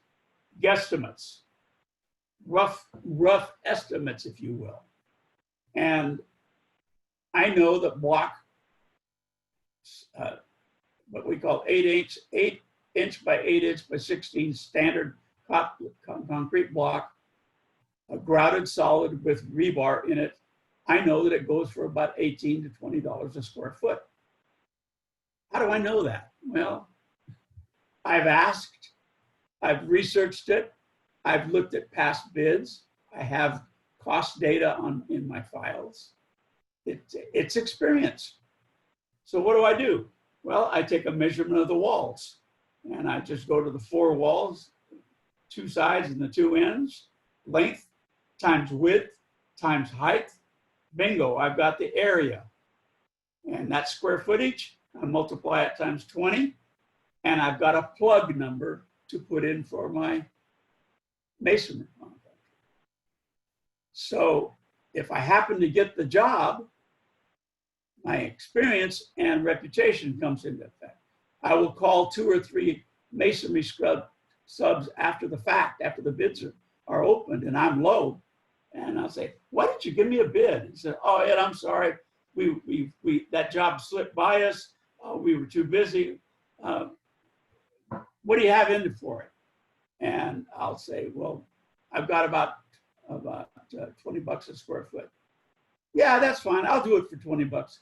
guesstimates, rough estimates, if you will. And I know that block, what we call 8 inch by 8 inch by 16 standard concrete block, a grouted solid with rebar in it, I know that it goes for about $18 to $20 a square foot. How do I know that? Well, I've asked, I've researched it, I've looked at past bids, I have cost data in my files. It's experience. So what do? Well, I take a measurement of the walls, and I just go to the 4 walls, 2 sides and the 2 ends, length times width times height. Bingo, I've got the area. And that's square footage. I multiply it times 20, and I've got a plug number to put in for my masonry contractor. So if I happen to get the job, my experience and reputation comes into effect. I will call 2 or 3 masonry subs after the fact, after the bids are opened and I'm low, and I'll say, why didn't you give me a bid? He said, oh, Ed, I'm sorry. That job slipped by us. We were too busy. What do you have in it for it? And I'll say, well, I've got about 20 bucks a square foot. Yeah, that's fine. I'll do it for 20 bucks.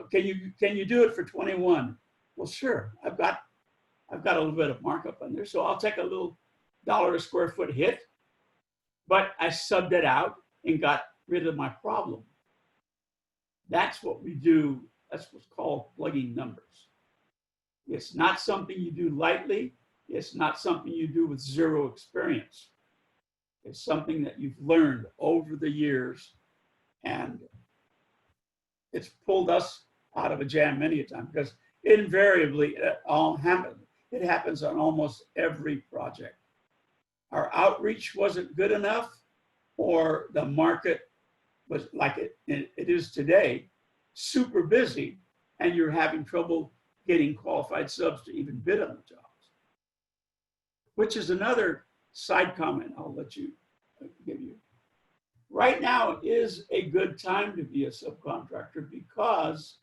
Can you do it for 21? Well, sure. I've got a little bit of markup on there, so I'll take a little $1 a square foot hit. But I subbed it out and got rid of my problem. That's what we do. That's what's called plugging numbers. It's not something you do lightly. It's not something you do with zero experience. It's something that you've learned over the years, and it's pulled us out of a jam many a time, because invariably it happens on almost every project. Our outreach wasn't good enough, or the market was like it is today, super busy, and you're having trouble getting qualified subs to even bid on the jobs. Which is another side comment I'll let you give you. Right now is a good time to be a subcontractor because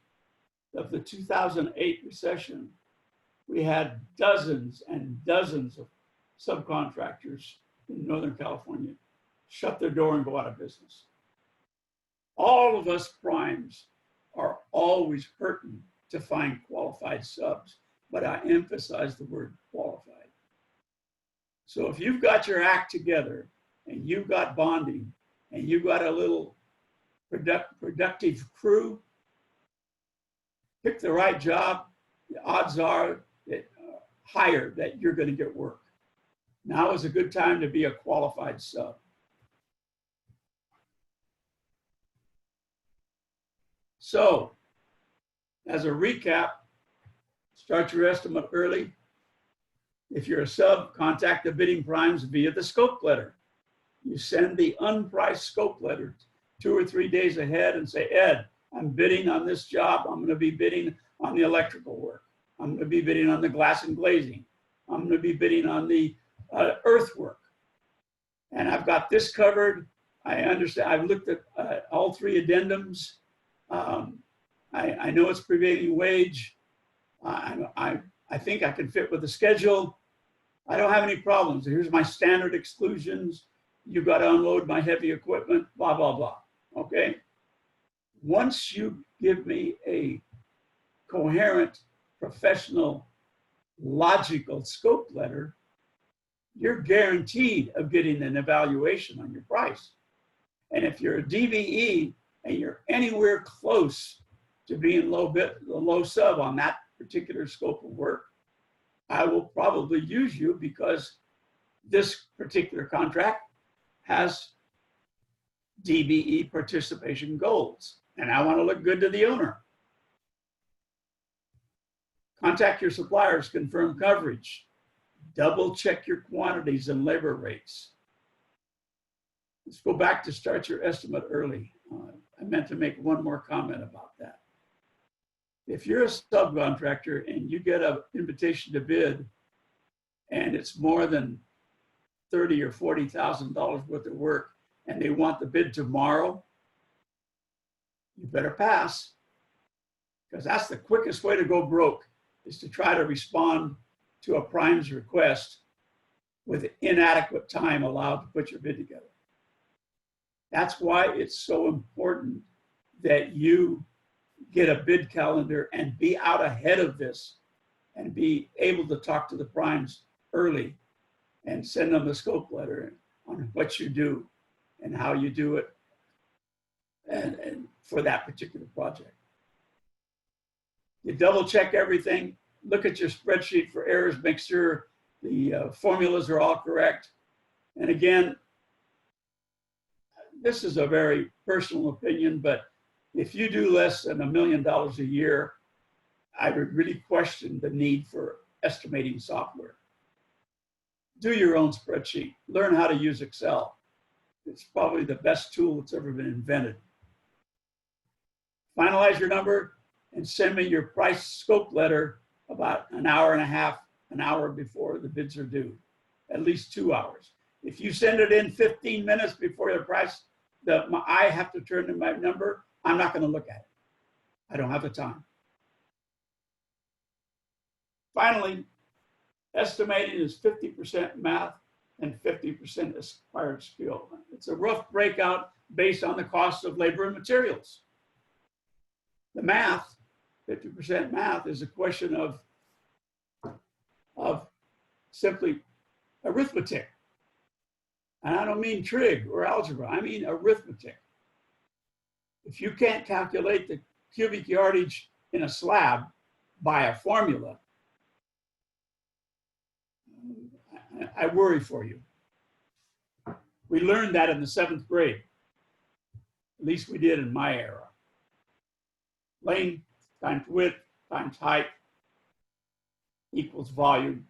of the 2008 recession. We had dozens and dozens of subcontractors in Northern California shut their door and go out of business. All of us primes are always hurting to find qualified subs, but I emphasize the word qualified. So if you've got your act together and you've got bonding and you've got a little productive crew, pick the right job, the odds are that higher that you're going to get work. Now is a good time to be a qualified sub. So, as a recap, start your estimate early. If you're a sub, contact the bidding primes via the scope letter. You send the unpriced scope letter 2 or 3 days ahead and say, Ed, I'm bidding on this job. I'm going to be bidding on the electrical work. I'm going to be bidding on the glass and glazing. I'm going to be bidding on the earthwork. And I've got this covered. I understand. I've looked at all 3 addendums. I know it's prevailing wage. I think I can fit with the schedule. I don't have any problems. Here's my standard exclusions. You've got to unload my heavy equipment, blah, blah, blah. Okay? Once you give me a coherent, professional, logical scope letter, you're guaranteed of getting an evaluation on your price. And if you're a DVE and you're anywhere close to being low sub on that particular scope of work, I will probably use you because this particular contract has DVE participation goals, and I want to look good to the owner. Contact your suppliers, confirm coverage, double check your quantities and labor rates. Let's go back to start your estimate early. I meant to make one more comment about that. If you're a subcontractor and you get an invitation to bid and it's more than $30,000 or $40,000 worth of work and they want the bid tomorrow, you better pass, because that's the quickest way to go broke, is to try to respond to a prime's request with inadequate time allowed to put your bid together. That's why it's so important that you get a bid calendar and be out ahead of this and be able to talk to the primes early and send them the scope letter on what you do and how you do it and for that particular project. You double check everything, look at your spreadsheet for errors, make sure the formulas are all correct. And again, this is a very personal opinion, but if you do less than $1 million a year, I would really question the need for estimating software. Do your own spreadsheet. Learn how to use Excel. It's probably the best tool that's ever been invented. Finalize your number and send me your price scope letter about an hour and a half, an hour before the bids are due, at least 2 hours. If you send it in 15 minutes before the price, I have to turn in my number, I'm not going to look at it. I don't have the time. Finally, estimating is 50% math and 50% acquired skill. It's a rough breakout based on the cost of labor and materials. The math, 50% math, is a question of simply arithmetic. And I don't mean trig or algebra, I mean arithmetic. If you can't calculate the cubic yardage in a slab by a formula, I worry for you. We learned that in the 7th grade. At least we did in my era. Length times width times height equals volume.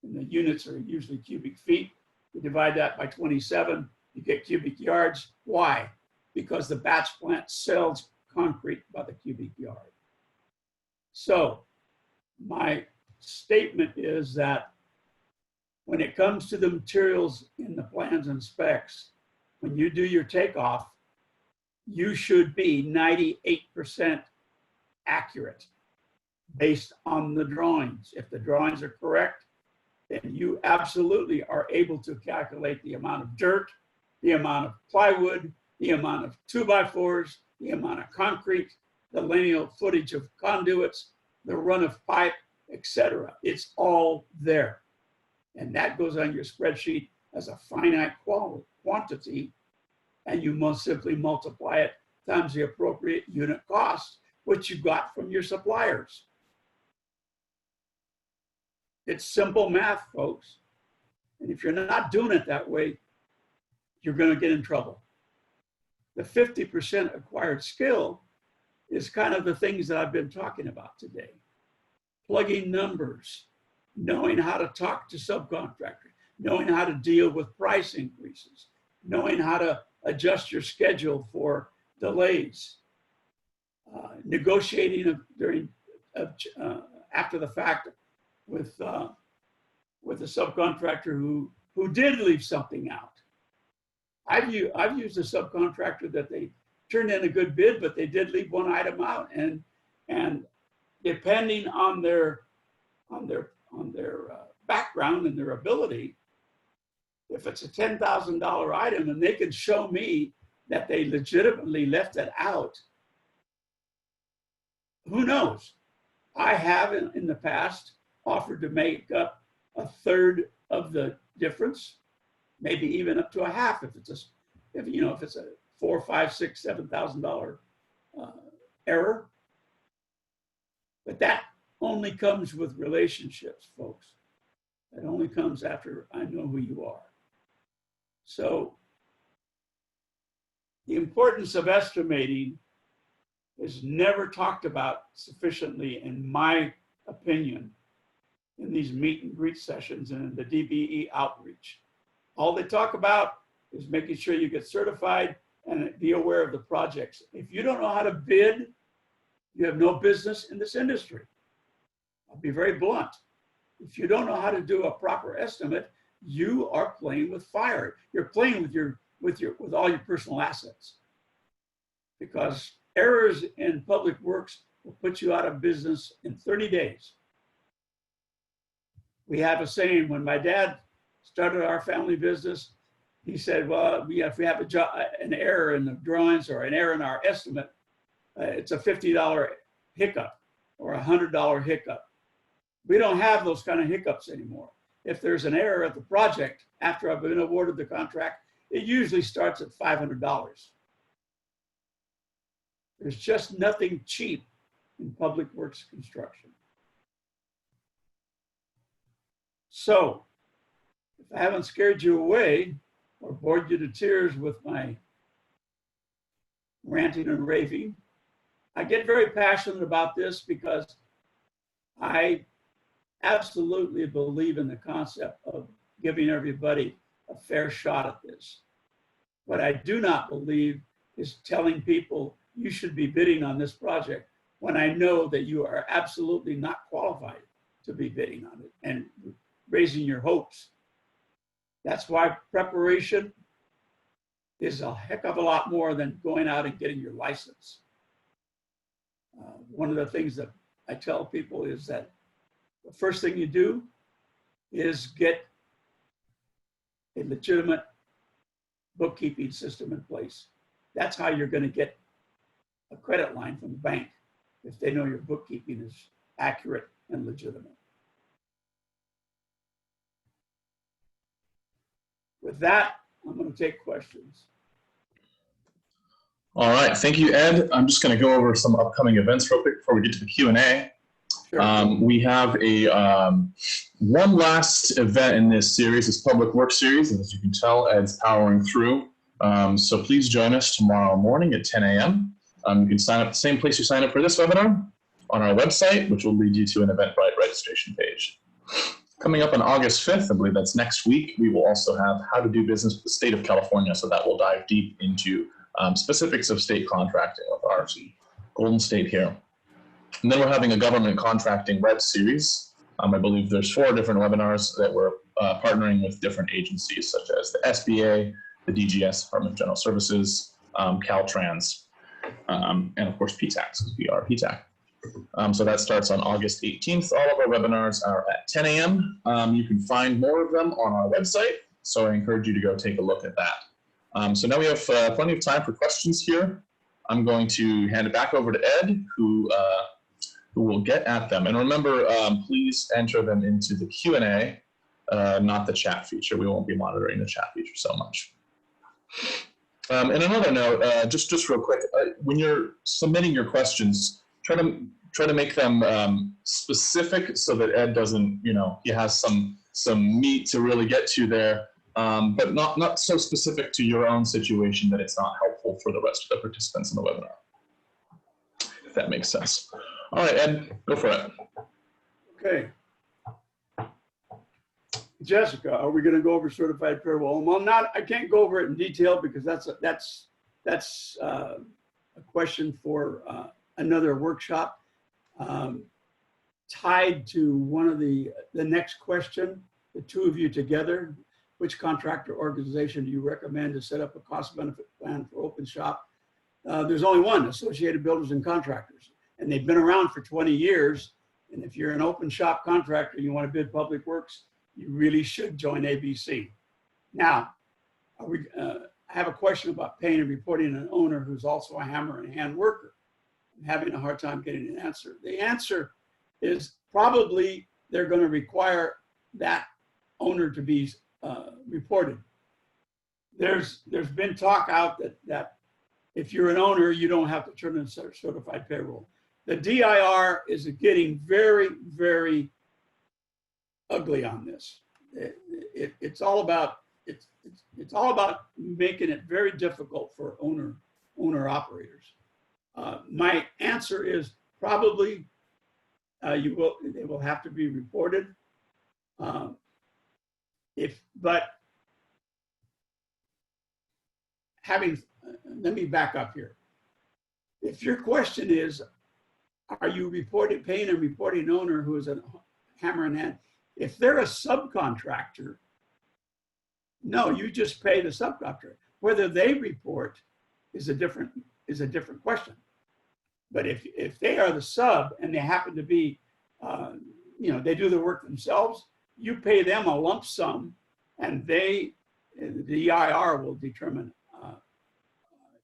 And the units are usually cubic feet. You divide that by 27, you get cubic yards. Why? Because the batch plant sells concrete by the cubic yard. So my statement is that when it comes to the materials in the plans and specs, when you do your takeoff, you should be 98% accurate based on the drawings. If the drawings are correct, then you absolutely are able to calculate the amount of dirt, the amount of plywood, the amount of 2x4s, the amount of concrete, the lineal footage of conduits, the run of pipe, etc. It's all there. And that goes on your spreadsheet as a finite quantity, and you must simply multiply it times the appropriate unit cost, which you got from your suppliers. It's simple math, folks. And if you're not doing it that way, you're going to get in trouble. The 50% acquired skill is kind of the things that I've been talking about today. Plugging numbers, knowing how to talk to subcontractors, knowing how to deal with price increases, knowing how to adjust your schedule for delays, negotiating after the fact with a subcontractor who did leave something out. I've used a subcontractor that they turned in a good bid, but they did leave one item out, and depending on their background and their ability, if it's a $10,000 item and they can show me that they legitimately left it out, who knows? I have in the past offered to make up a third of the difference, maybe even up to a half if it's a $4,000, $5,000, $6,000, $7,000 error. But that only comes with relationships, folks. It only comes after I know who you are. So the importance of estimating is never talked about sufficiently, in my opinion, in these meet and greet sessions and in the DBE outreach. All they talk about is making sure you get certified and be aware of the projects. If you don't know how to bid, you have no business in this industry. I'll be very blunt. If you don't know how to do a proper estimate, you are playing with fire. You're playing with all your personal assets, because errors in public works will put you out of business in 30 days. We have a saying, when my dad started our family business, he said, well, if we have an error in the drawings or an error in our estimate, it's a $50 hiccup or a $100 hiccup. We don't have those kind of hiccups anymore. If there's an error at the project after I've been awarded the contract, it usually starts at $500. There's just nothing cheap in public works construction. So, if I haven't scared you away or bored you to tears with my ranting and raving, I get very passionate about this because I absolutely believe in the concept of giving everybody a fair shot at this. What I do not believe is telling people you should be bidding on this project when I know that you are absolutely not qualified to be bidding on it and raising your hopes. That's why preparation is a heck of a lot more than going out and getting your license. One of the things that I tell people is that the first thing you do is get a legitimate bookkeeping system in place. That's how you're going to get a credit line from the bank, if they know your bookkeeping is accurate and legitimate. With that, I'm going to take questions. All right, thank you, Ed. I'm just going to go over some upcoming events real quick before we get to the Q&A. Sure. We have a one last event in this series, this public works series, and as you can tell, Ed's powering through. So please join us tomorrow morning at 10 a.m. You can sign up the same place you sign up for this webinar on our website, which will lead you to an Eventbrite registration page. Coming up on August 5th, I believe that's next week, we will also have how to do business with the state of California. So that will dive deep into specifics of state contracting with our Golden State here. And then we're having a government contracting web series. I believe there's 4 different webinars that we're partnering with different agencies such as the SBA, the DGS, Department of General Services, Caltrans, and of course PTACs, because we are PTAC. So that starts on August 18th. All of our webinars are at 10 a.m. You can find more of them on our website, so I encourage you to go take a look at that. So now we have plenty of time for questions here. I'm going to hand it back over to Ed, who will get at them. And remember, please enter them into the Q&A, not the chat feature. We won't be monitoring the chat feature so much. And another note, just real quick, when you're submitting your questions, try to make them specific so that Ed doesn't, he has some meat to really get to there, but not so specific to your own situation that it's not helpful for the rest of the participants in the webinar, if that makes sense. All right, Ed, go for it. Okay. Jessica, are we going to go over certified payroll? Well, I can't go over it in detail because that's a question for another workshop. Tied to one of the next question, the 2 of you together, which contractor organization do you recommend to set up a cost benefit plan for open shop? There's only one, Associated Builders and Contractors, and they've been around for 20 years. And if you're an open shop contractor and you want to bid public works, you really should join ABC. Now, I have a question about paying and reporting an owner who's also a hammer and hand worker. I'm having a hard time getting an answer. The answer is probably they're going to require that owner to be reported. There's been talk out that if you're an owner, you don't have to turn in certified payroll. The DIR is getting very, very ugly on this. It's all about making it very difficult for owner operators. My answer is probably they will have to be reported. Let me back up here. If your question is, are you paying a reporting owner who is a hammer and hand? If they're a subcontractor, no, you just pay the subcontractor. Whether they report is a different question. But if they are the sub and they happen to be, they do the work themselves, you pay them a lump sum, and the DIR will determine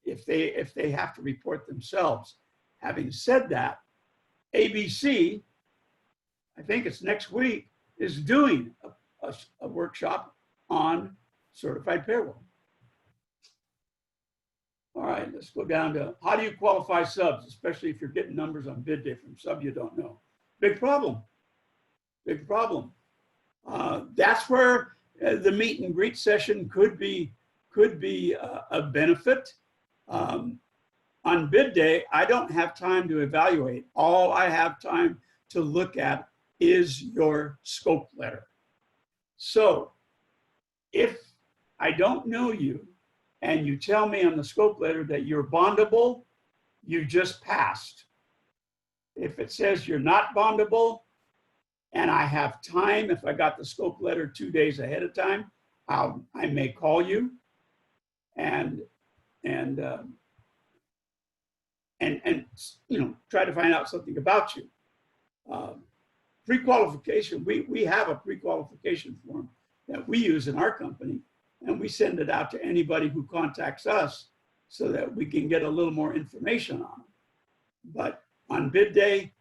if they have to report themselves. Having said that, ABC, I think it's next week, is doing a workshop on certified payroll. All right, let's go down to how do you qualify subs, especially if you're getting numbers on bid day from sub you don't know. Big problem. Big problem. That's where the meet and greet session could be a benefit. On bid day, I don't have time to evaluate. All I have time to look at is your scope letter. So if I don't know you and you tell me on the scope letter that you're bondable, you just passed. If it says you're not bondable and I have time, if I got the scope letter 2 days ahead of time, I may call you and try to find out something about you. Pre-qualification, we have a pre-qualification form that we use in our company, and we send it out to anybody who contacts us so that we can get a little more information on them. But on bid day,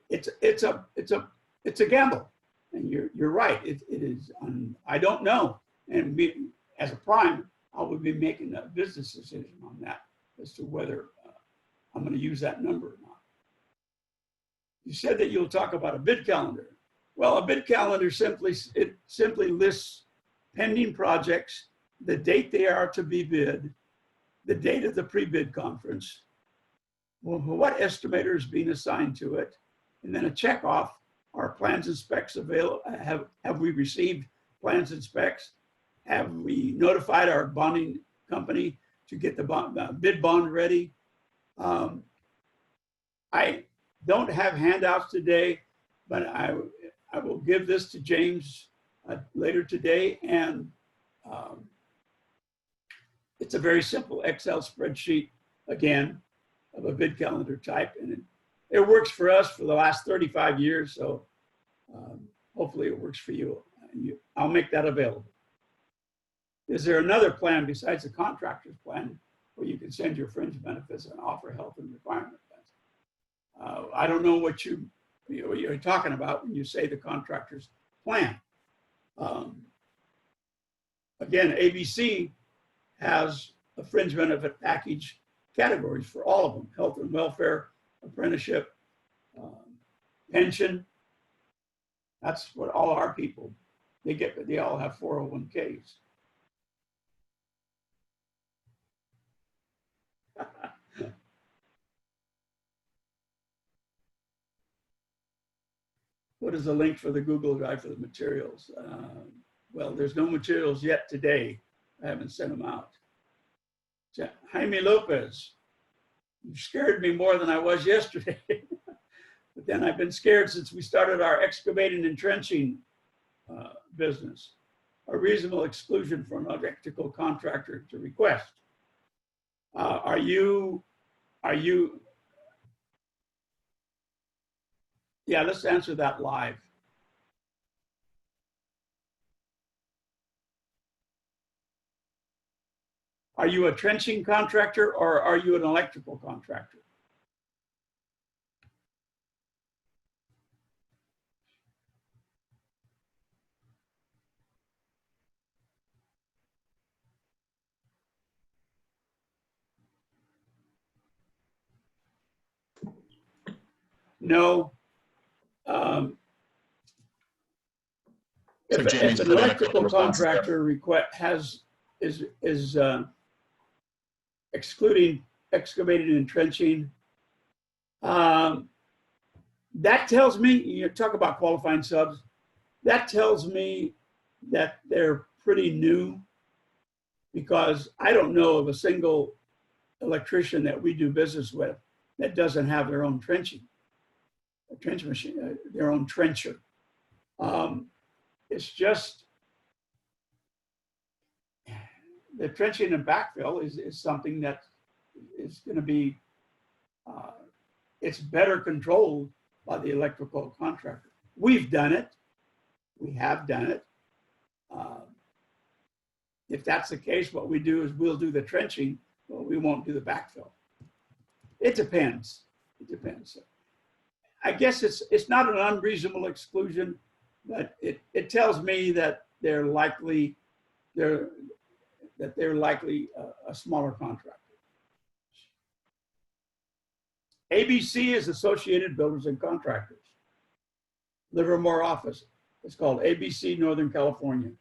it's a gamble, and you're right. It is. I don't know, and as a prime, I would be making a business decision on that as to whether I'm going to use that number or not. You said that you'll talk about a bid calendar. Well, a bid calendar simply lists pending projects, the date they are to be bid, the date of the pre-bid conference, what estimator is being assigned to it, and then a check off, are plans and specs available? Have we received plans and specs? Have we notified our bonding company to get the bid bond ready? I don't have handouts today, but I will give this to James later today, and it's a very simple Excel spreadsheet, again, of a bid calendar type, and it works for us for the last 35 years, so hopefully it works for you. I'll make that available. Is there another plan besides the contractor's plan where you can send your fringe benefits and offer health and retirement plans? I don't know what you're talking about when you say the contractor's plan. Again, ABC has a fringe benefit package categories for all of them: health and welfare, apprenticeship, pension. That's what all our people, they get, but they all have 401ks. What is the link for the Google Drive for the materials? Well, there's no materials yet today. I haven't sent them out. Jaime Lopez, you scared me more than I was yesterday. But then I've been scared since we started our excavating and trenching business. A reasonable exclusion for an electrical contractor to request. Are you, yeah, let's answer that live. Are you a trenching contractor or are you an electrical contractor? No. If an electrical contractor is excluding excavating and trenching, that tells me, you talk about qualifying subs, that tells me that they're pretty new, because I don't know of a single electrician that we do business with that doesn't have their own trenching, a trench machine, their own trencher. It's just, the trenching and backfill is something that is going to be, it's better controlled by the electrical contractor. We've done it. We have done it. If that's the case, what we do is we'll do the trenching, but we won't do the backfill. It depends. It depends. I guess it's not an unreasonable exclusion, but it tells me that they're likely a smaller contractor. ABC is Associated Builders and Contractors. Livermore office. It's called ABC Northern California,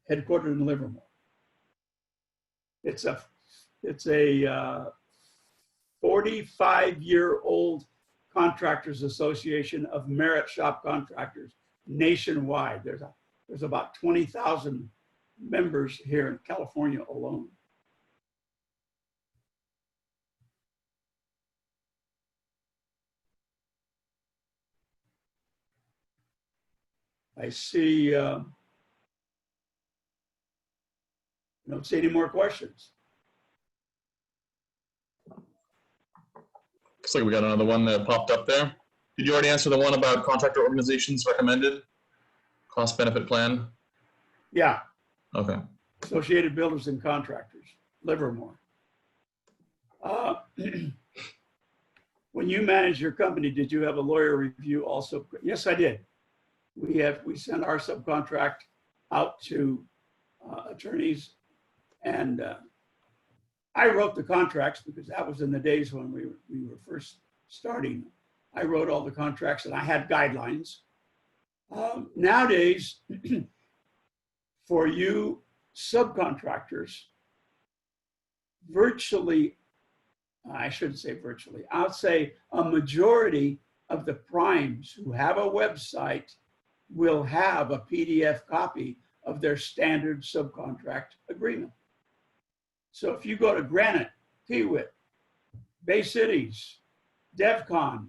headquartered in Livermore. It's a 45-year-old contractors association of merit shop contractors nationwide. There's about 20,000 members here in California alone. I see, don't see any more questions. Looks like we got another one that popped up there. Did you already answer the one about contractor organizations recommended cost benefit plan? Yeah. Okay. Associated Builders and Contractors, Livermore. When you managed your company, did you have a lawyer review also? Yes, I did. We sent our subcontract out to attorneys, and I wrote the contracts because that was in the days when we were first starting. I wrote all the contracts and I had guidelines. Nowadays, for you subcontractors, virtually, I shouldn't say virtually, I'll say a majority of the primes who have a website will have a PDF copy of their standard subcontract agreement. So if you go to Granite, Kiewit, Bay Cities, DevCon,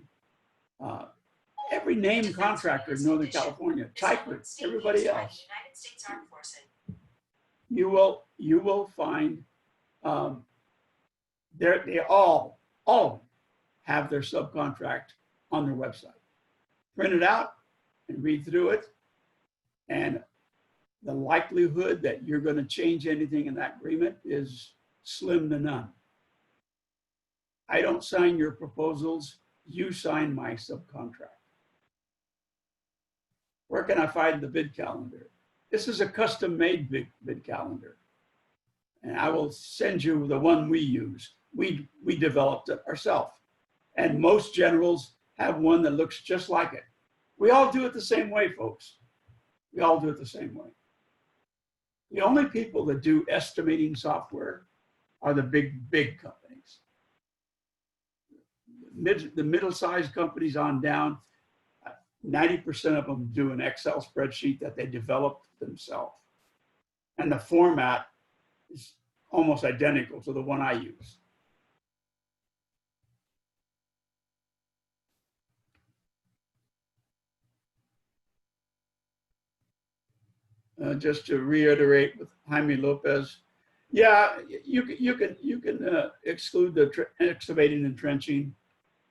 every named contractor in Northern California, Typert, everybody else, you will find they all of them have their subcontract on their website. Print it out and read through it, and the likelihood that you're going to change anything in that agreement is slim to none. I don't sign your proposals, you sign my subcontract. Where can I find the bid calendar? This is a custom-made bid calendar, and I will send you the one we use. We developed it ourselves, and most generals have one that looks just like it. We all do it the same way, folks. We all do it the same way. The only people that do estimating software are the big companies. The middle-sized companies on down, 90% of them do an Excel spreadsheet that they developed themselves. And the format is almost identical to the one I use. Just to reiterate with Jaime Lopez, yeah, you can exclude the excavating and trenching,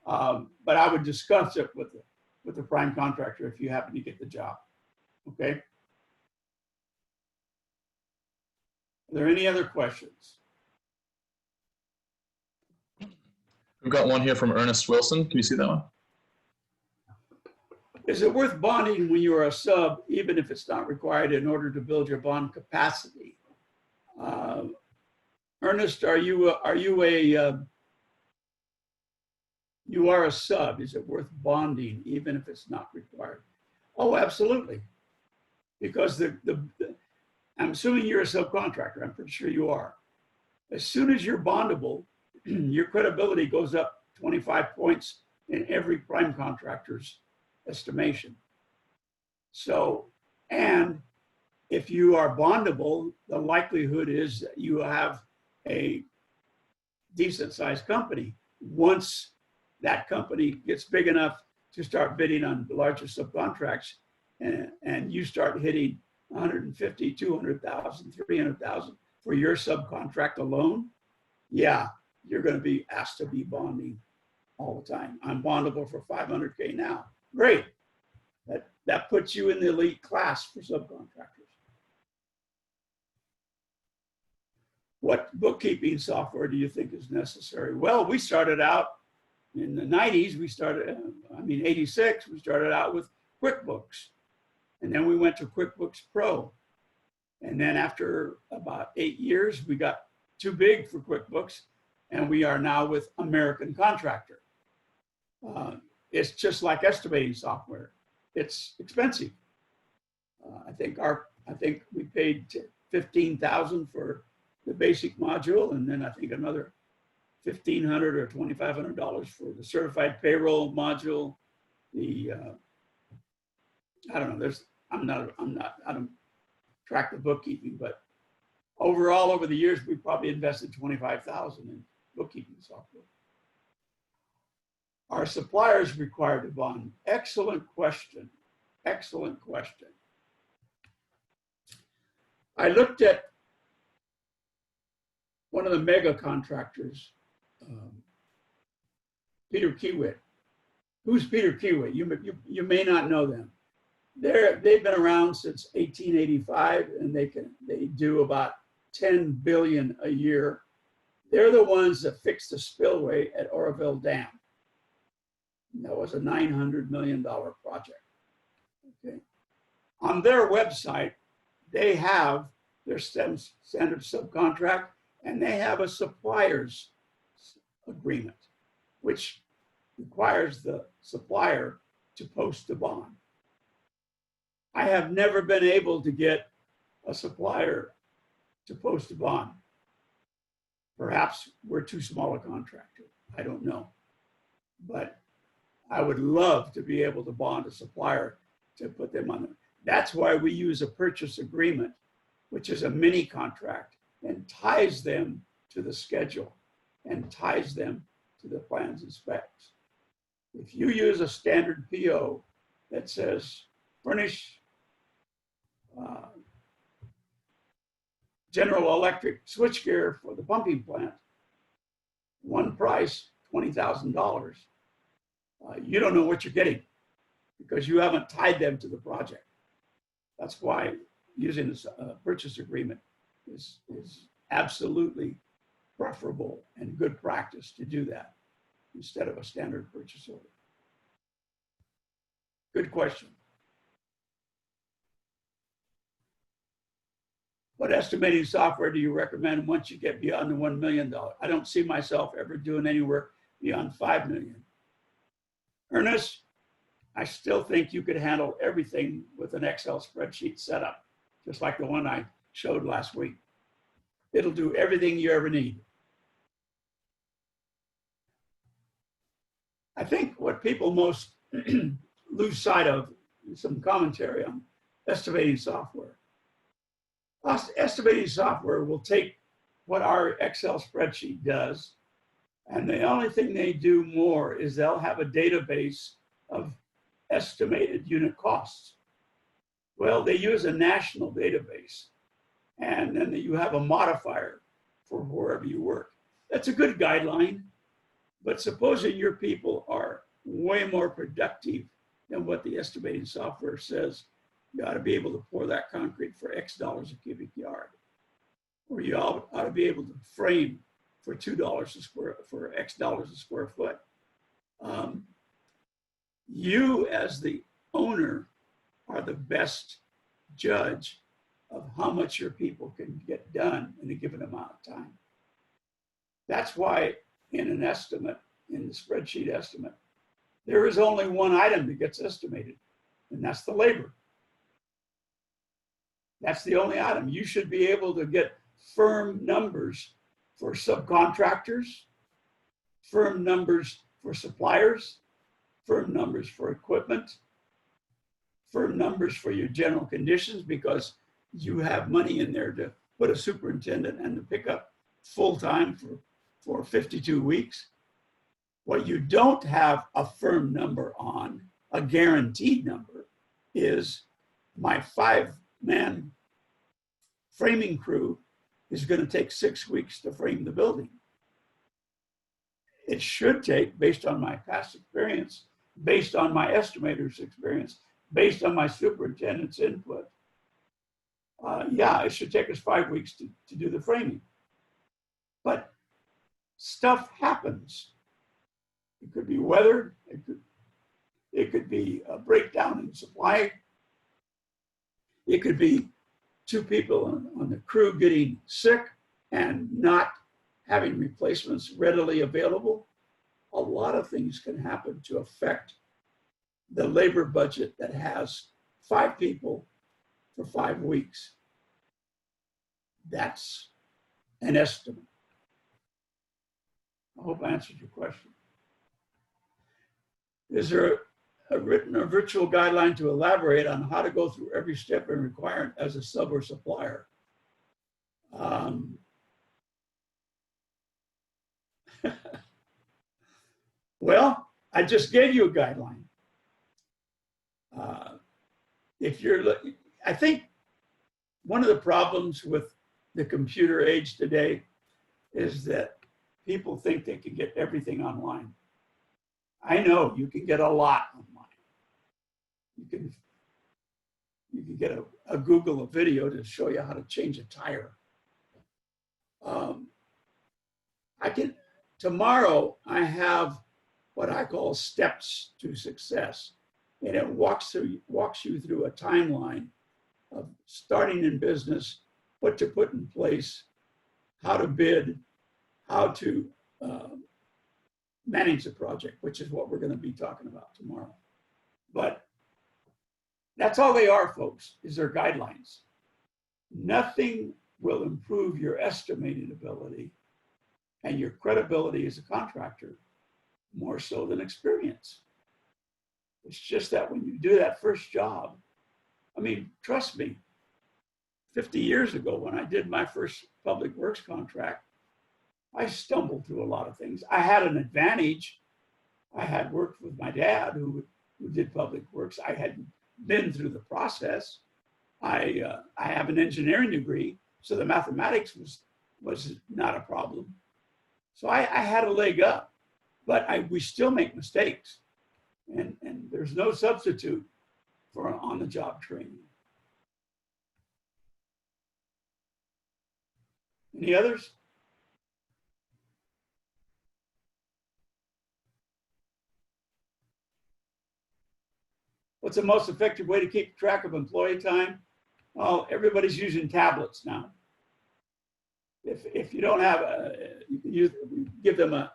but I would discuss it with the prime contractor if you happen to get the job. Okay. Are there any other questions? We've got one here from Ernest Wilson. Can you see that one? Is it worth bonding when you are a sub, even if it's not required in order to build your bond capacity? Ernest, you are a sub. Is it worth bonding even if it's not required? Oh, absolutely. Because I'm assuming you're a subcontractor. I'm pretty sure you are. As soon as you're bondable, your credibility goes up 25 points in every prime contractor's estimation. So, and if you are bondable, the likelihood is that you have a decent sized company. Once that company gets big enough to start bidding on larger subcontracts, and you start hitting 150, 200,000, 300,000 for your subcontract alone, yeah, you're going to be asked to be bonding all the time. I'm bondable for 500K now. Great. That puts you in the elite class for subcontractors. What bookkeeping software do you think is necessary? Well, we started out in the 90s. 86, we started out with QuickBooks. And then we went to QuickBooks Pro. And then after about 8 years, we got too big for QuickBooks. And we are now with American Contractor. It's just like estimating software. It's expensive. I think we paid $15,000 for the basic module, and then I think another $1,500 or $2,500 for the certified payroll module. I don't know. I don't track the bookkeeping, but overall, over the years, we probably invested $25,000 in bookkeeping software. Are suppliers required to bond? Excellent question. Excellent question. I looked at one of the mega contractors, Peter Kiewit. Who's Peter Kiewit? You may not know them. They've been around since 1885, and they do about 10 billion a year. They're the ones that fixed the spillway at Oroville Dam. That was a $900 million project. Okay. On their website, they have their standard subcontract, and they have a supplier's agreement, which requires the supplier to post a bond. I have never been able to get a supplier to post a bond. Perhaps we're too small a contractor. I don't know. But I would love to be able to bond a supplier to put them on. That's why we use a purchase agreement, which is a mini contract, and ties them to the schedule and ties them to the plans and specs. If you use a standard PO that says furnish General Electric switchgear for the pumping plant, one price, $20,000, you don't know what you're getting because you haven't tied them to the project. That's why using a purchase agreement is absolutely preferable and good practice to do that instead of a standard purchase order. Good question. What estimating software do you recommend once you get beyond the $1 million? I don't see myself ever doing any work beyond $5 million. Ernest, I still think you could handle everything with an Excel spreadsheet setup, just like the one I showed last week. It'll do everything you ever need. I think what people most lose sight of is some commentary on estimating software. Estimating software will take what our Excel spreadsheet does, and the only thing they do more is they'll have a database of estimated unit costs. Well, they use a national database, and then you have a modifier for wherever you work. That's a good guideline, but supposing your people are way more productive than what the estimating software says, you ought to be able to pour that concrete for X dollars a cubic yard. Or you ought to be able to frame for for X dollars a square foot. You as the owner are the best judge of how much your people can get done in a given amount of time. That's why in an estimate, in the spreadsheet estimate, there is only one item that gets estimated, and that's the labor. That's the only item. You should be able to get firm numbers for subcontractors, firm numbers for suppliers, firm numbers for equipment, firm numbers for your general conditions, because you have money in there to put a superintendent and to pick up full-time for 52 weeks. What you don't have a firm number on, a guaranteed number, is my 5-man framing crew is going to take 6 weeks to frame the building. It should take, based on my past experience, based on my estimator's experience, based on my superintendent's input, it should take us 5 weeks to do the framing. But stuff happens. It could be weather. It could be a breakdown in supply. It could be 2 people on the crew getting sick and not having replacements readily available. A lot of things can happen to affect the labor budget that has 5 people for 5 weeks. That's an estimate. I hope I answered your question. Is there a written or virtual guideline to elaborate on how to go through every step and requirement as a sub or supplier? Well, I just gave you a guideline. I think one of the problems with the computer age today is that people think they can get everything online. I know you can get a lot online. You can get a Google video to show you how to change a tire. Tomorrow I have what I call steps to success. And it walks you through a timeline of starting in business, what to put in place, how to bid, how to manage the project, which is what we're going to be talking about tomorrow. But that's all they are, folks, is their guidelines. Nothing will improve your estimating ability and your credibility as a contractor more so than experience. It's just that when you do that first job, I mean, trust me, 50 years ago when I did my first public works contract, I stumbled through a lot of things. I had an advantage. I had worked with my dad who did public works. I had been through the process. I have an engineering degree, so the mathematics was not a problem. So I had a leg up, but we still make mistakes. And there's no substitute for on-the-job training. Any others? What's the most effective way to keep track of employee time? Well, everybody's using tablets now. If you don't have give them a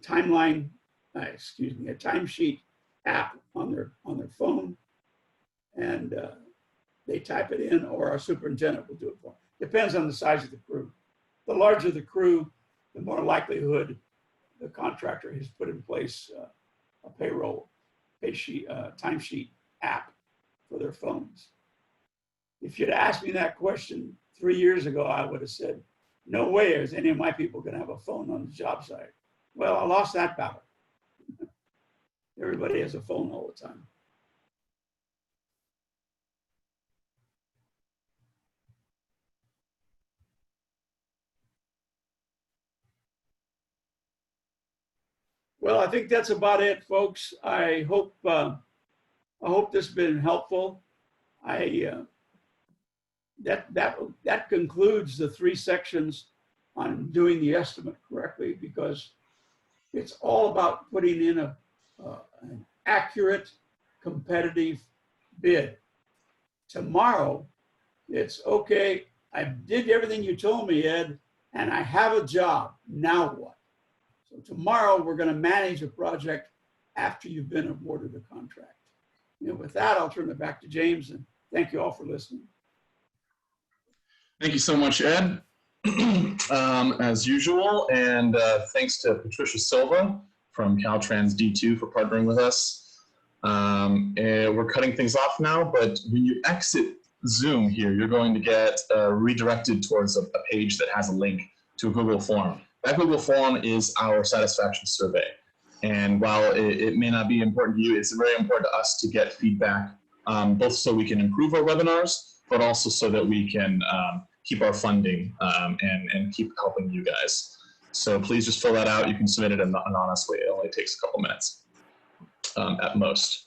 timeline, a timesheet app on their phone, and they type it in, or our superintendent will do it for them. Depends on the size of the crew. The larger the crew, the more likelihood the contractor has put in place a payroll timesheet app for their phones. If you'd asked me that question 3 years ago, I would have said, no way is any of my people going to have a phone on the job site. Well, I lost that battle. Everybody has a phone all the time. Well, I think that's about it, folks. I hope this has been helpful. That concludes the 3 sections on doing the estimate correctly, because it's all about putting in an accurate, competitive bid. Tomorrow, it's okay, I did everything you told me, Ed, and I have a job. Now what? So tomorrow, we're going to manage a project after you've been awarded a contract. And with that, I'll turn it back to James, and thank you all for listening. Thank you so much, Ed, as usual, and thanks to Patricia Silva from Caltrans D2 for partnering with us. We're cutting things off now, but when you exit Zoom here, you're going to get redirected towards a page that has a link to a Google form. That Google form is our satisfaction survey. And while it may not be important to you, it's very important to us to get feedback, both so we can improve our webinars, but also so that we can keep our funding and keep helping you guys. So please just fill that out. You can submit it anonymously. It only takes a couple minutes at most.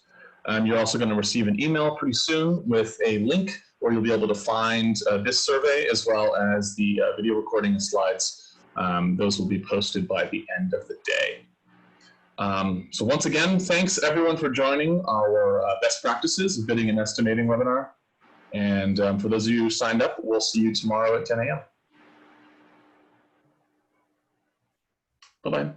You're also going to receive an email pretty soon with a link where you'll be able to find this survey as well as the video recording and slides. Those will be posted by the end of the day. So once again, thanks everyone for joining our best practices of bidding and estimating webinar. And for those of you who signed up, we'll see you tomorrow at 10 a.m. Bye-bye.